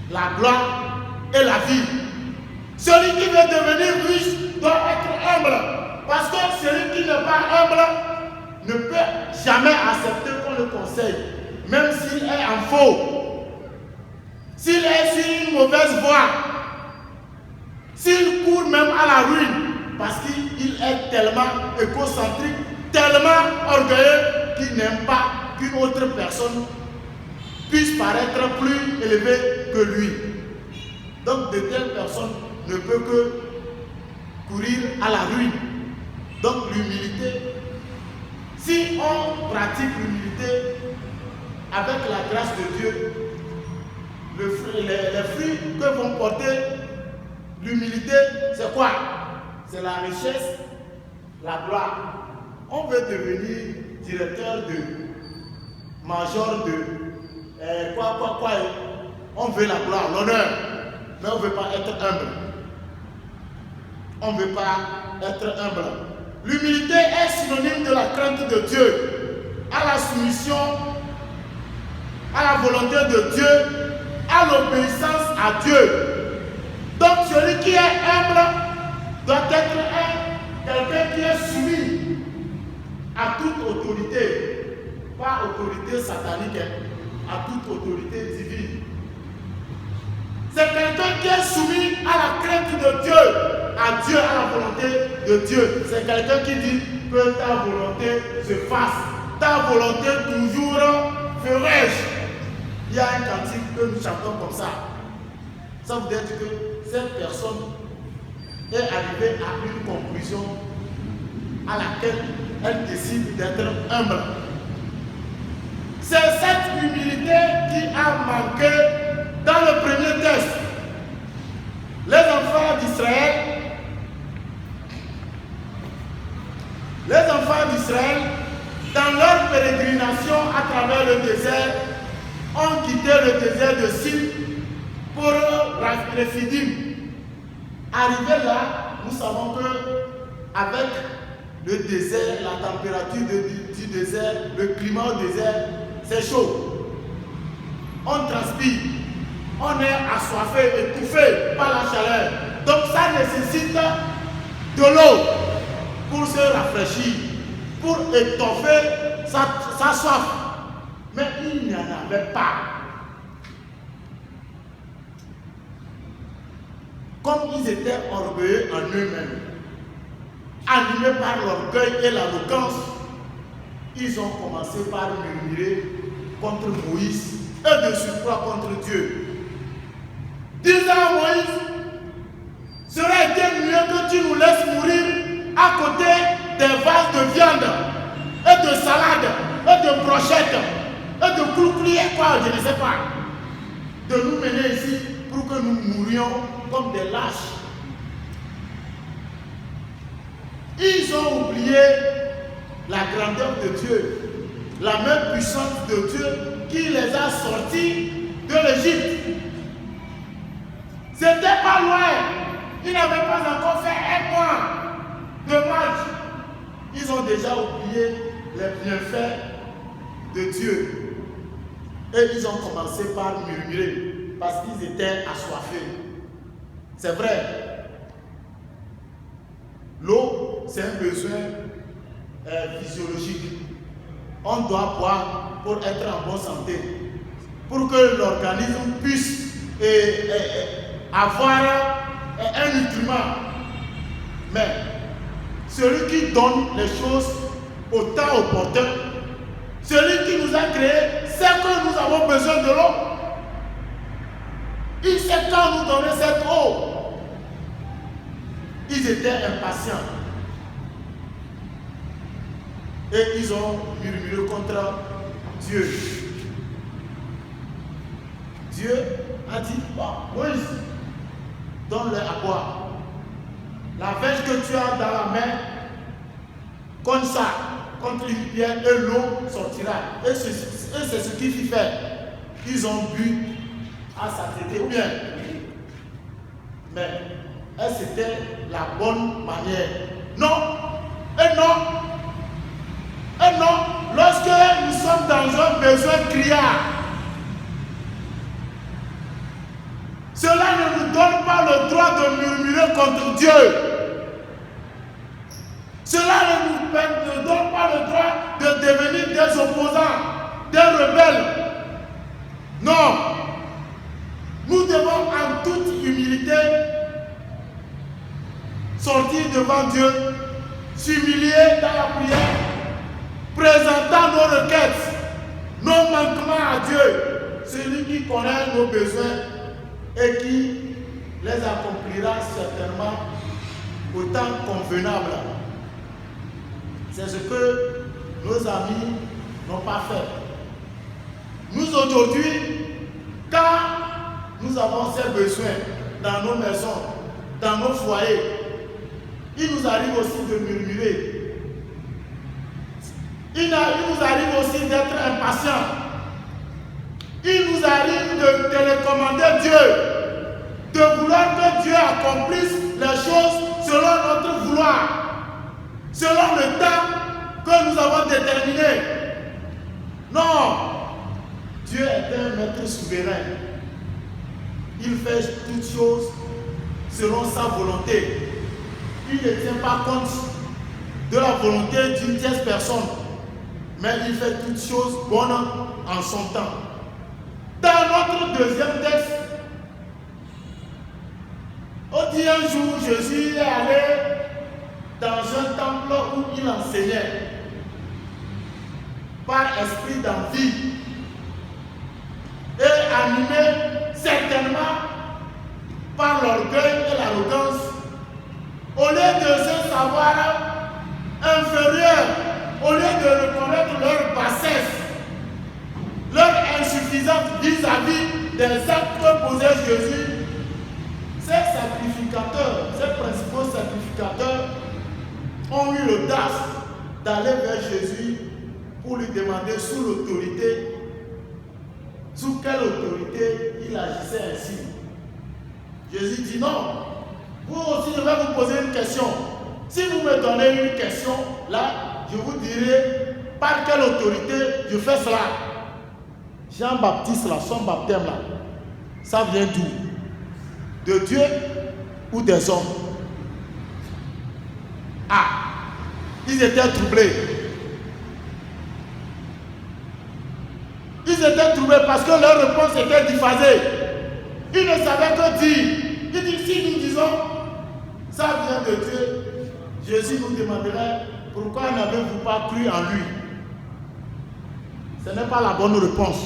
la gloire et la vie. Celui qui veut devenir riche doit être humble. Parce que celui qui n'est pas humble ne peut jamais accepter qu'on le conseille, même s'il est en faux, s'il est sur une mauvaise voie, s'il court même à la ruine, parce qu'il est tellement égocentrique, tellement orgueilleux qu'il n'aime pas qu'une autre personne puisse paraître plus élevée que lui. Donc de telles personnes ne peuvent que courir à la ruine. Donc l'humilité, si on pratique l'humilité avec la grâce de Dieu, les fruits que vont porter l'humilité, c'est quoi? C'est la richesse, la gloire. On veut devenir directeur de, major de, on veut la gloire, l'honneur, mais on ne veut pas être humble. On ne veut pas être humble. L'humilité est synonyme de la crainte de Dieu, à la soumission, à la volonté de Dieu, à l'obéissance à Dieu. Donc celui qui est humble doit être quelqu'un qui est soumis à toute autorité, pas autorité satanique à toute autorité divine. C'est quelqu'un qui est soumis à la crainte de Dieu, à Dieu, à la volonté de Dieu. C'est quelqu'un qui dit que ta volonté se fasse, ta volonté toujours ferai-je. Il y a un cantique que nous chantons comme ça. Ça veut dire que cette personne est arrivée à une conclusion à laquelle elle décide d'être humble. C'est cette humilité qui a manqué dans le premier texte. Les enfants d'Israël, dans leur pérégrination à travers le désert, ont quitté le désert de Sin pour Rephidim. Arrivé là, nous savons que avec le désert, la température du désert, le climat au désert, c'est chaud. On transpire, on est assoiffé, étouffé par la chaleur. Donc ça nécessite de l'eau pour se rafraîchir, pour étoffer sa soif. Mais il n'y en avait pas. Comme ils étaient orgueilleux en eux-mêmes, animés par l'orgueil et l'arrogance, ils ont commencé par murmurer contre Moïse et de surcroît contre Dieu. Disant à Moïse, serait été mieux que tu nous laisses mourir à côté des vases de viande et de salade et de brochettes et de cloucliers, quoi, je ne sais pas, de nous mener ici pour que nous mourions comme des lâches. Ils ont oublié la grandeur de Dieu, la main puissante de Dieu qui les a sortis de l'Égypte. C'était pas loin. Ils n'avaient pas encore fait un mois de marche. Ils ont déjà oublié les bienfaits de Dieu. Et ils ont commencé par murmurer parce qu'ils étaient assoiffés. C'est vrai. L'eau, c'est un besoin physiologique. On doit boire pour être en bonne santé, pour que l'organisme puisse avoir un nutriment. Mais celui qui donne les choses au temps opportun, celui qui nous a créés, sait que nous avons besoin de l'eau. Il sait quand nous donner cette eau. Ils étaient impatients. Et ils ont murmuré contre Dieu. Dieu a dit, Moïse, donne-leur à boire. La verge que tu as dans la main, comme ça, contre une pierre, et l'eau sortira. Et c'est ce qu'il fit faire. Ils ont bu à satiété, ou bien. Mais c'était la bonne manière. Non, et non, et non, lorsque nous sommes dans un besoin criard, cela ne nous donne pas le droit de murmurer contre Dieu. Cela ne nous donne pas le droit de devenir des opposants, des rebelles. Non, nous devons en toute humilité sortir devant Dieu, s'humilier dans la prière, présentant nos requêtes, nos manquements à Dieu, celui qui connaît nos besoins et qui les accomplira certainement au temps convenable. C'est ce que nos amis n'ont pas fait. Nous aujourd'hui, quand nous avons ces besoins dans nos maisons, dans nos foyers, il nous arrive aussi de murmurer. Il nous arrive aussi d'être impatients. Il nous arrive de télécommander Dieu, de vouloir que Dieu accomplisse les choses selon notre vouloir, selon le temps que nous avons déterminé. Non, Dieu est un maître souverain. Il fait toutes choses selon sa volonté. Il ne tient pas compte de la volonté d'une tierce personne. mais il fait toutes choses bonnes en son temps. Dans notre deuxième texte, on dit un jour, Jésus est allé dans un temple où il enseignait par esprit d'envie et animé certainement par l'orgueil et l'arrogance. Au lieu de se savoir inférieur, au lieu de reconnaître leur bassesse, leur insuffisance vis-à-vis des actes que posait Jésus, ces sacrificateurs, ces principaux sacrificateurs ont eu l'audace d'aller vers Jésus pour lui demander sous l'autorité, sous quelle autorité il agissait ainsi. Jésus dit non. Vous aussi, je vais vous poser une question. Si vous me donnez une question, là, je vous dirai par quelle autorité je fais cela. Jean-Baptiste, là, son baptême, là, ça vient d'où? De Dieu ou des hommes? Ah, ils étaient troublés. Ils étaient troublés parce que leur réponse était déphasée. Ils ne savaient que dire. Ils disent, si nous disons, ça vient de Dieu, Jésus nous demanderait, pourquoi n'avez-vous pas cru en lui? Ce n'est pas la bonne réponse.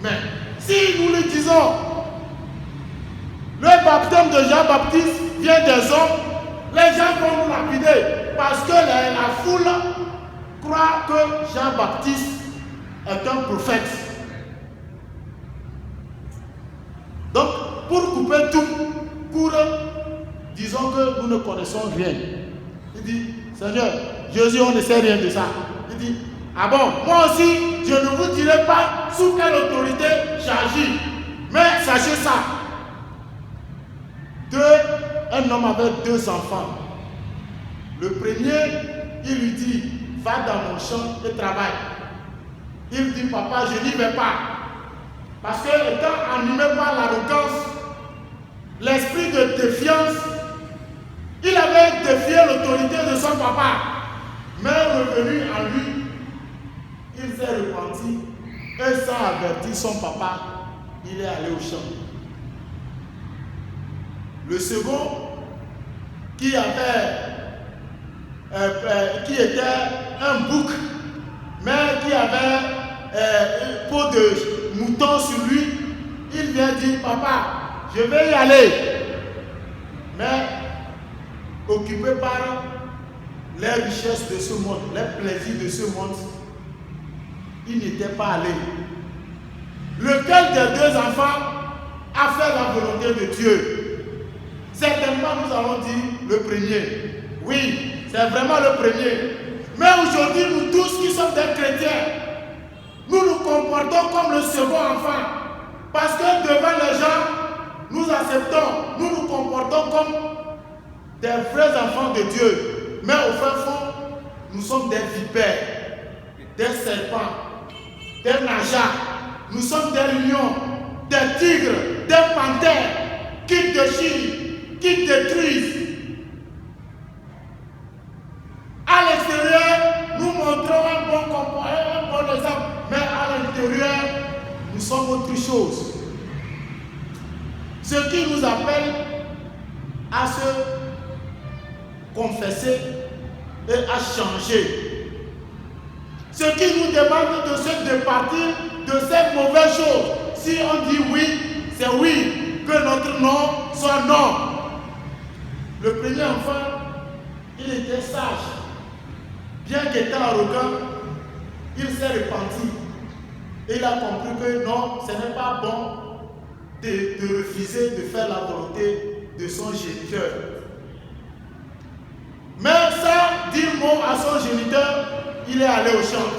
Mais si nous lui disons, le baptême de Jean-Baptiste vient des hommes, les gens vont nous lapider parce que la foule croit que Jean-Baptiste est un prophète. Donc, pour couper tout court, disons que nous ne connaissons rien. Il dit, Seigneur, Jésus, on ne sait rien de ça. Il dit, ah bon, moi aussi, je ne vous dirai pas sous quelle autorité j'agis. Mais sachez ça. Un homme avec 2 enfants. Le premier, il lui dit, va dans mon champ et travaille. Il dit, papa, je n'y vais pas. Parce que étant animé par l'arrogance, l'esprit de défiance, il avait défié l'autorité de son papa. Mais revenu en lui, il s'est repenti et sans avertir son papa, il est allé au champ. Le second, qui était un bouc, mais qui avait une peau de mouton sur lui, il vient dire, papa, je vais y aller. Mais occupé par les richesses de ce monde, les plaisirs de ce monde, il n'était pas allé. Lequel des 2 enfants a fait la volonté de Dieu? Certainement, nous allons dire le premier. Oui, c'est vraiment le premier. Mais aujourd'hui, nous tous qui sommes des chrétiens, nous nous comportons comme le second enfant. Parce que devant les gens, nous acceptons, nous nous comportons comme des vrais enfants de Dieu. Mais au fin fond, nous sommes des vipères, des serpents, des nageats. Nous sommes des lions, des tigres, des panthères qui déchirent, qui détruisent. À l'extérieur, nous montrons un bon comportement, un bon exemple, mais à l'intérieur, nous sommes autre chose. Ce qui nous appelle à se confesser et à changer. Ce qui nous demande de se départir de cette mauvaise chose. Si on dit oui, c'est oui, que notre non soit non. Le premier enfant, il était sage. Bien qu'étant arrogant, il s'est repenti. Et il a compris que non, ce n'est pas bon de refuser de faire la volonté de son géniteur. Mais sans dire mot à son géniteur, il est allé au champ.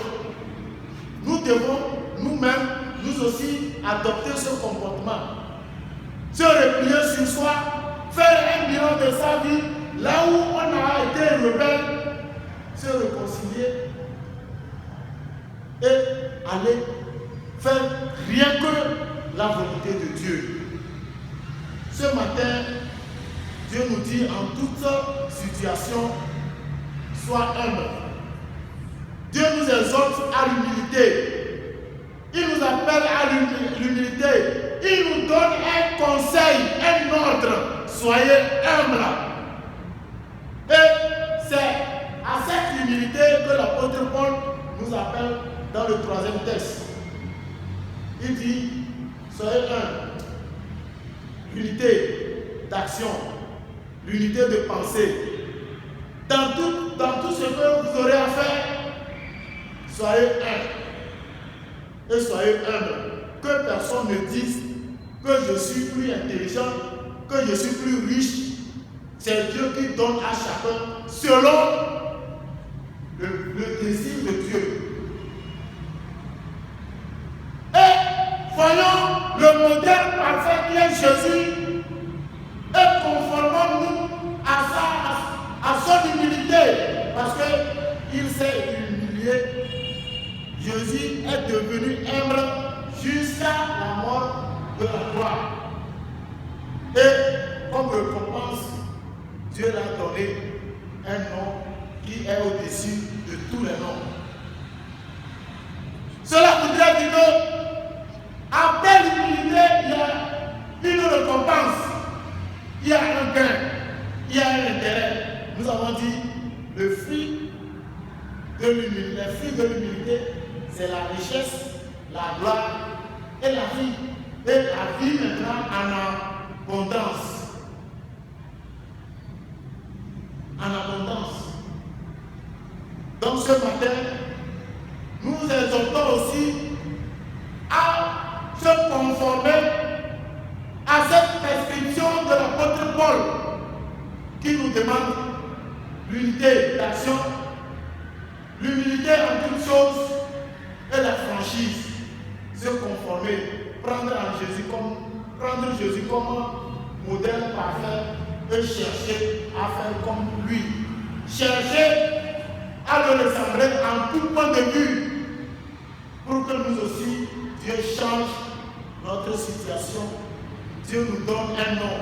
Nous devons nous-mêmes, nous aussi, adopter ce comportement. Se replier sur soi, faire un bilan de sa vie, là où on a été rebelle, se réconcilier et aller faire rien que la volonté de Dieu. Ce matin, Dieu nous dit en toute situation, sois humble. Dieu nous exhorte soyez humbles. Et c'est à cette humilité que l'apôtre Paul nous appelle dans le 3e texte. Il dit, soyez humbles. L'unité d'action, l'unité de pensée. Dans tout ce que vous aurez à faire, soyez humbles. Et soyez humbles. Que personne ne dise que je suis plus intelligent, que je suis plus riche. C'est Dieu qui donne à chacun selon le désir de Dieu. Et voyons le modèle parfait qui est Jésus et conformons-nous à son humilité, parce qu'il s'est humilié. Jésus est devenu humble jusqu'à la mort de la croix. Et comme récompense, Dieu l'a donné un nom qui est au-dessus de tous les noms. Cela voudrait dire que après l'humilité, il y a une récompense, il y a un gain, il y a un intérêt. Nous avons dit le fruit de l'humilité. Le fruit de l'humilité, c'est la richesse, la gloire et la vie. Et la vie maintenant en abondance. En abondance. Donc ce matin, nous exhortons aussi à se conformer à cette prescription de l'apôtre Paul qui nous demande l'unité d'action, l'humilité en toutes choses et la franchise. Se conformer, prendre Jésus comme modèle parfait et chercher à faire comme lui. Chercher à le ressembler en tout point de vue pour que nous aussi, Dieu change notre situation. Dieu nous donne un nom.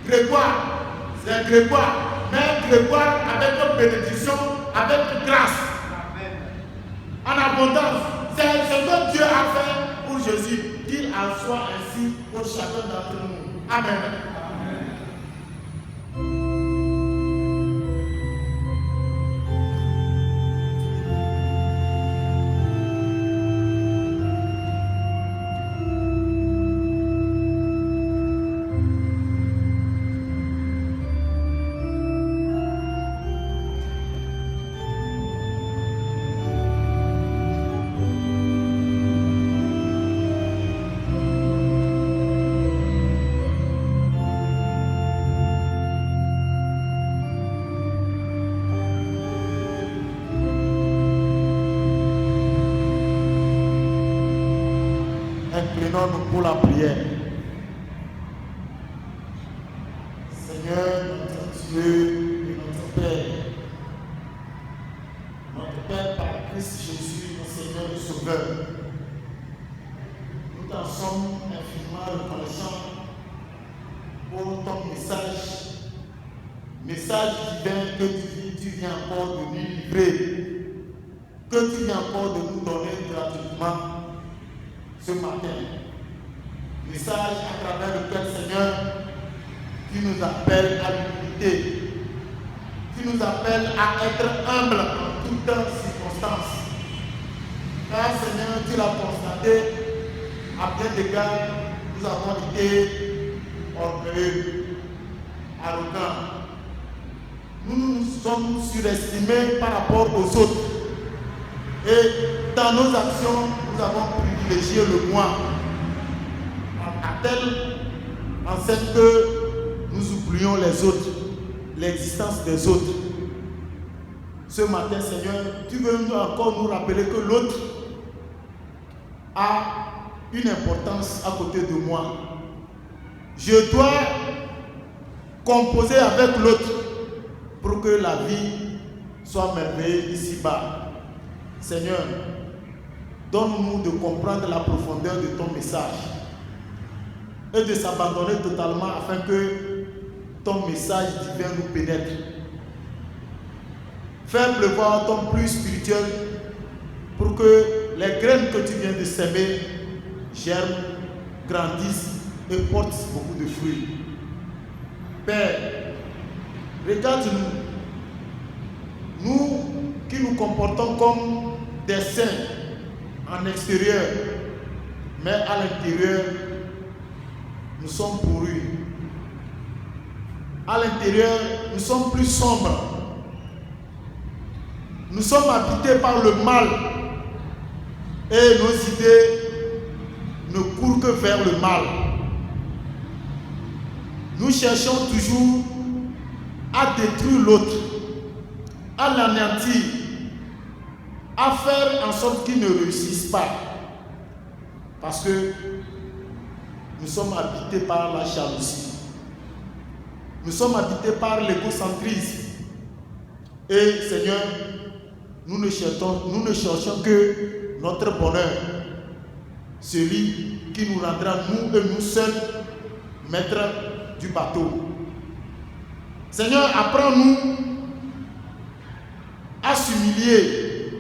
Grégoire, c'est Grégoire, mais Grégoire avec une bénédiction, avec une grâce. En abondance. C'est ce que Dieu a fait pour Jésus. Qu'il en soit ainsi pour chacun d'entre nous. Amen. Inclinons-nous pour la prière. Seigneur, notre Dieu et notre Père par Christ Jésus, notre Seigneur et Sauveur, nous t'en sommes infiniment reconnaissants pour ton message divin que tu viens encore de nous livrer, que tu viens encore de nous donner gratuitement ce matin. Message à travers lequel, Seigneur, tu nous appelles à l'humilité, tu nous appelles à être humble en toutes circonstances. Car, Seigneur, tu l'as constaté, à bien d'égards, nous avons été orgueilleux, arrogants. Nous nous sommes surestimés par rapport aux autres. Et dans nos actions, nous avons privilégié le moi, à telle enseigne que nous oublions les autres, l'existence des autres. Ce matin, Seigneur, tu veux encore nous rappeler que l'autre a une importance à côté de moi. Je dois composer avec l'autre pour que la vie soit merveilleuse ici-bas. Seigneur, donne-nous de comprendre la profondeur de ton message et de s'abandonner totalement afin que ton message divin nous pénètre. Fais pleuvoir ton pluie spirituel pour que les graines que tu viens de s'aimer germent, grandissent et portent beaucoup de fruits. Père, regarde-nous, nous qui nous comportons comme des saints en extérieur, mais à l'intérieur, nous sommes pourris. À l'intérieur, nous sommes plus sombres. Nous sommes habités par le mal et nos idées ne courent que vers le mal. Nous cherchons toujours à détruire l'autre, à l'anéantir, à faire en sorte qu'il ne réussisse pas. Parce que nous sommes habités par la jalousie. Nous sommes habités par l'égocentrisme. Et Seigneur, nous ne cherchons que notre bonheur, celui qui nous rendra, nous et nous seuls, maîtres du bateau. Seigneur, apprends-nous à s'humilier.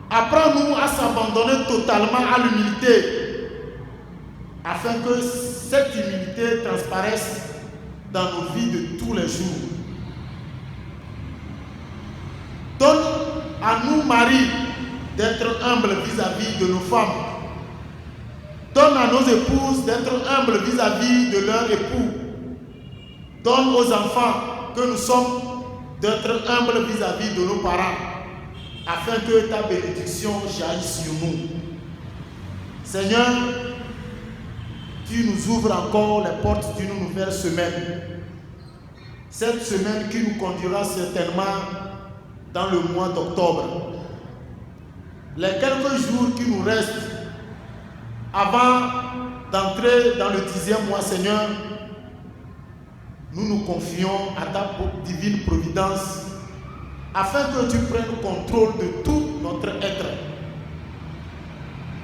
Apprends-nous à s'abandonner totalement à l'humilité, afin que cette humilité transparaisse dans nos vies de tous les jours. Donne à nous, Marie, d'être humbles vis-à-vis de nos femmes. Donne à nos épouses d'être humbles vis-à-vis de leurs époux. Donne aux enfants que nous sommes d'être humbles vis-à-vis de nos parents, afin que ta bénédiction jaillisse sur nous. Seigneur, tu nous ouvres encore les portes d'une nouvelle semaine. Cette semaine qui nous conduira certainement dans le mois d'octobre. Les quelques jours qui nous restent avant d'entrer dans le 10e mois, Seigneur, nous nous confions à ta divine providence afin que tu prennes contrôle de tout notre être.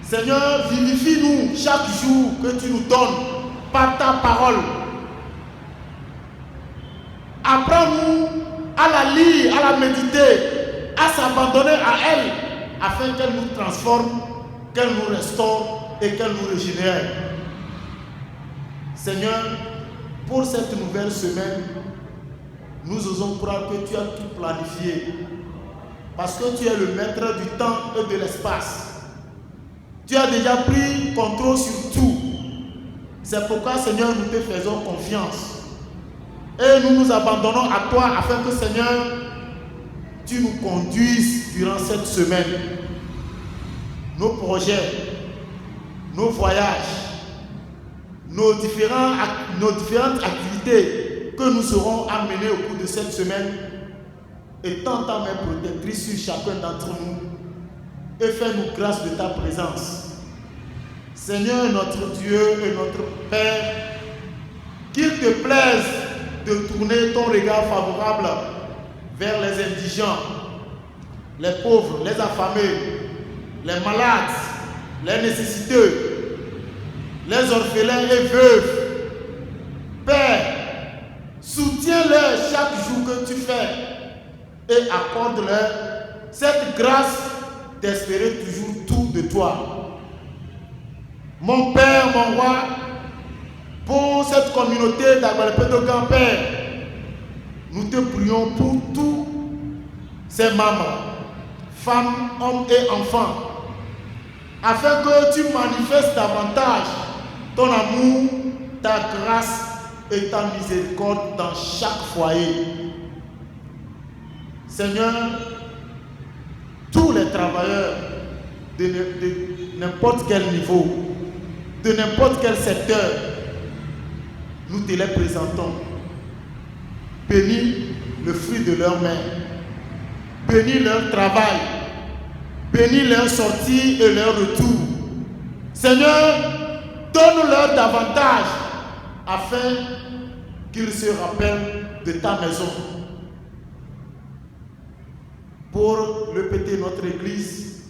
Seigneur, vivifie-nous chaque jour que tu nous donnes par ta parole. Apprends-nous à la lire, à la méditer, à s'abandonner à elle, afin qu'elle nous transforme, qu'elle nous restaure et qu'elle nous régénère. Seigneur, pour cette nouvelle semaine, nous osons croire que tu as tout planifié, parce que tu es le maître du temps et de l'espace. Tu as déjà pris contrôle sur tout. C'est pourquoi, Seigneur, nous te faisons confiance. Et nous nous abandonnons à toi afin que, Seigneur, tu nous conduises durant cette semaine. Nos projets, nos voyages, nos différentes activités que nous serons amenés au cours de cette semaine, étends ta main protectrice sur chacun d'entre nous et fais-nous grâce de ta présence. Seigneur, notre Dieu et notre Père, qu'il te plaise de tourner ton regard favorable vers les indigents, les pauvres, les affamés, les malades, les nécessiteux, les orphelins et veuves. Père, soutiens-les chaque jour que tu fais et accorde-leur cette grâce d'espérer toujours tout de toi. Mon Père, mon Roi, pour cette communauté d'Agualpé-Dogan, Père, nous te prions pour tous ses membres, femmes, hommes et enfants, afin que tu manifestes davantage ton amour, ta grâce et ta miséricorde dans chaque foyer. Seigneur, tous les travailleurs de n'importe quel niveau, de n'importe quel secteur, nous te les présentons. Bénis le fruit de leurs mains, bénis leur travail, bénis leur sortie et leur retour. Seigneur, donne-leur davantage afin qu'ils se rappellent de ta maison. Pour répéter notre Église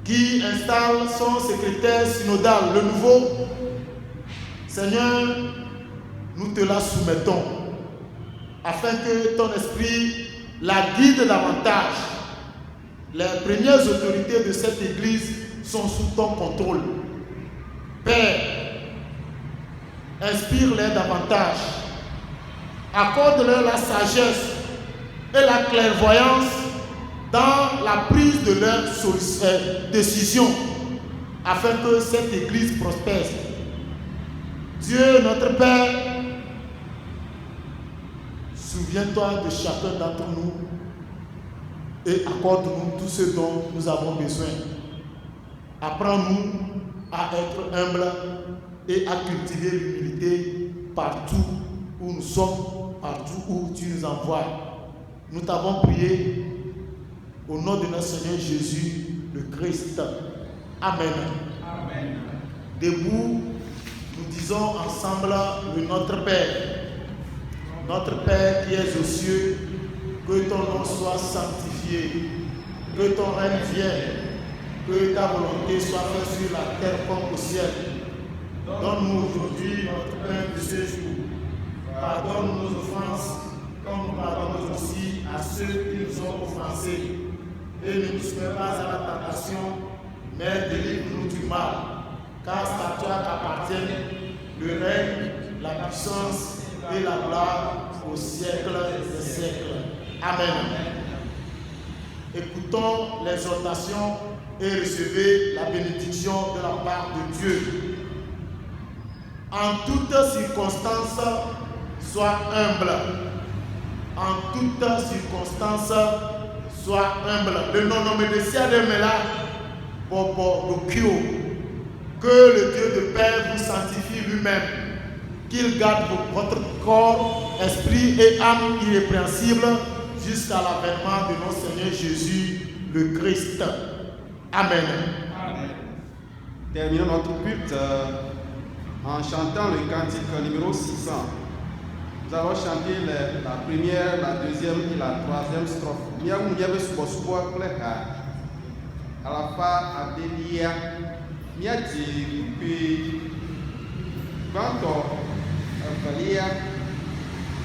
qui installe son secrétaire synodal, le nouveau, Seigneur, nous te la soumettons afin que ton esprit la guide davantage. Les premières autorités de cette Église sont sous ton contrôle. Père, inspire-les davantage. Accorde-leur la sagesse et la clairvoyance dans la prise de leurs décisions, afin que cette Église prospère. Dieu notre Père, souviens-toi de chacun d'entre nous et accorde-nous tout ce dont nous avons besoin. Apprends-nous à être humbles et à cultiver l'humilité partout où nous sommes, partout où tu nous envoies. Nous t'avons prié au nom de notre Seigneur Jésus, le Christ. Amen. Amen. Debout, nous disons ensemble le Notre Père. Notre Père qui es aux cieux, que ton nom soit sanctifié, que ton règne vienne, que ta volonté soit faite sur la terre comme au ciel. Donne-nous aujourd'hui notre pain de ce jour. Pardonne nos offenses, comme nous pardonnons aussi à ceux qui nous ont offensés. Et ne nous soumets pas à la tentation, mais délivre-nous du mal. Car c'est à toi qu'appartiennent le règne, la puissance et la gloire au siècle des siècles. Amen. Écoutons l'exhortation et recevez la bénédiction de la part de Dieu. En toutes circonstances, sois humble. En toutes circonstances, sois humble. Le non-nommé de ciel est là, que le Dieu de paix vous sanctifie lui-même, qu'il garde votre corps, esprit et âme irrépréhensible jusqu'à l'avènement de notre Seigneur Jésus, le Christ. Amen. Amen. Terminons notre culte en chantant le cantique numéro 600. Nous allons chanter la première, la deuxième et la troisième strophe. À la fin, Adélia, Miati, puis Banto, Valia,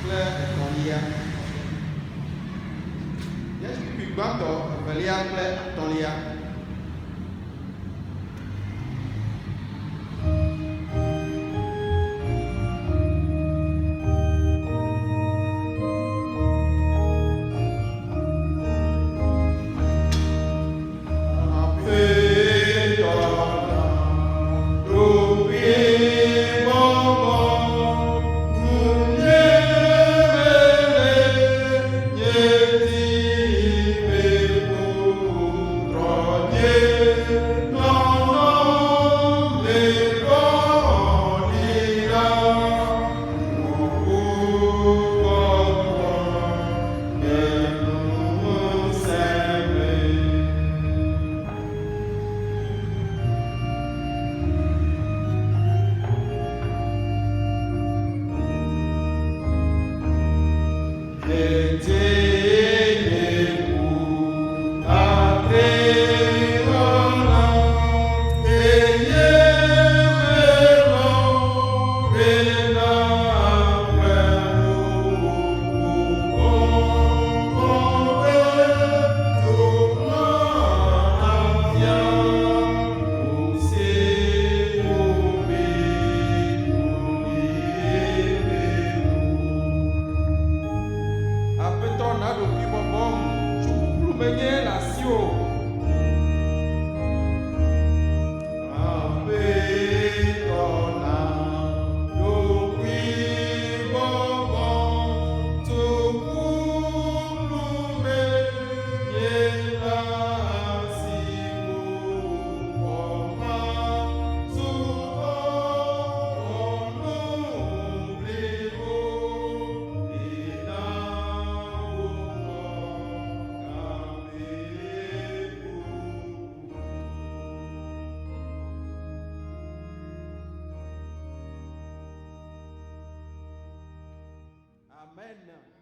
Claire et Tonia. Puis Banto, Valia, Claire et Tonia. Amen.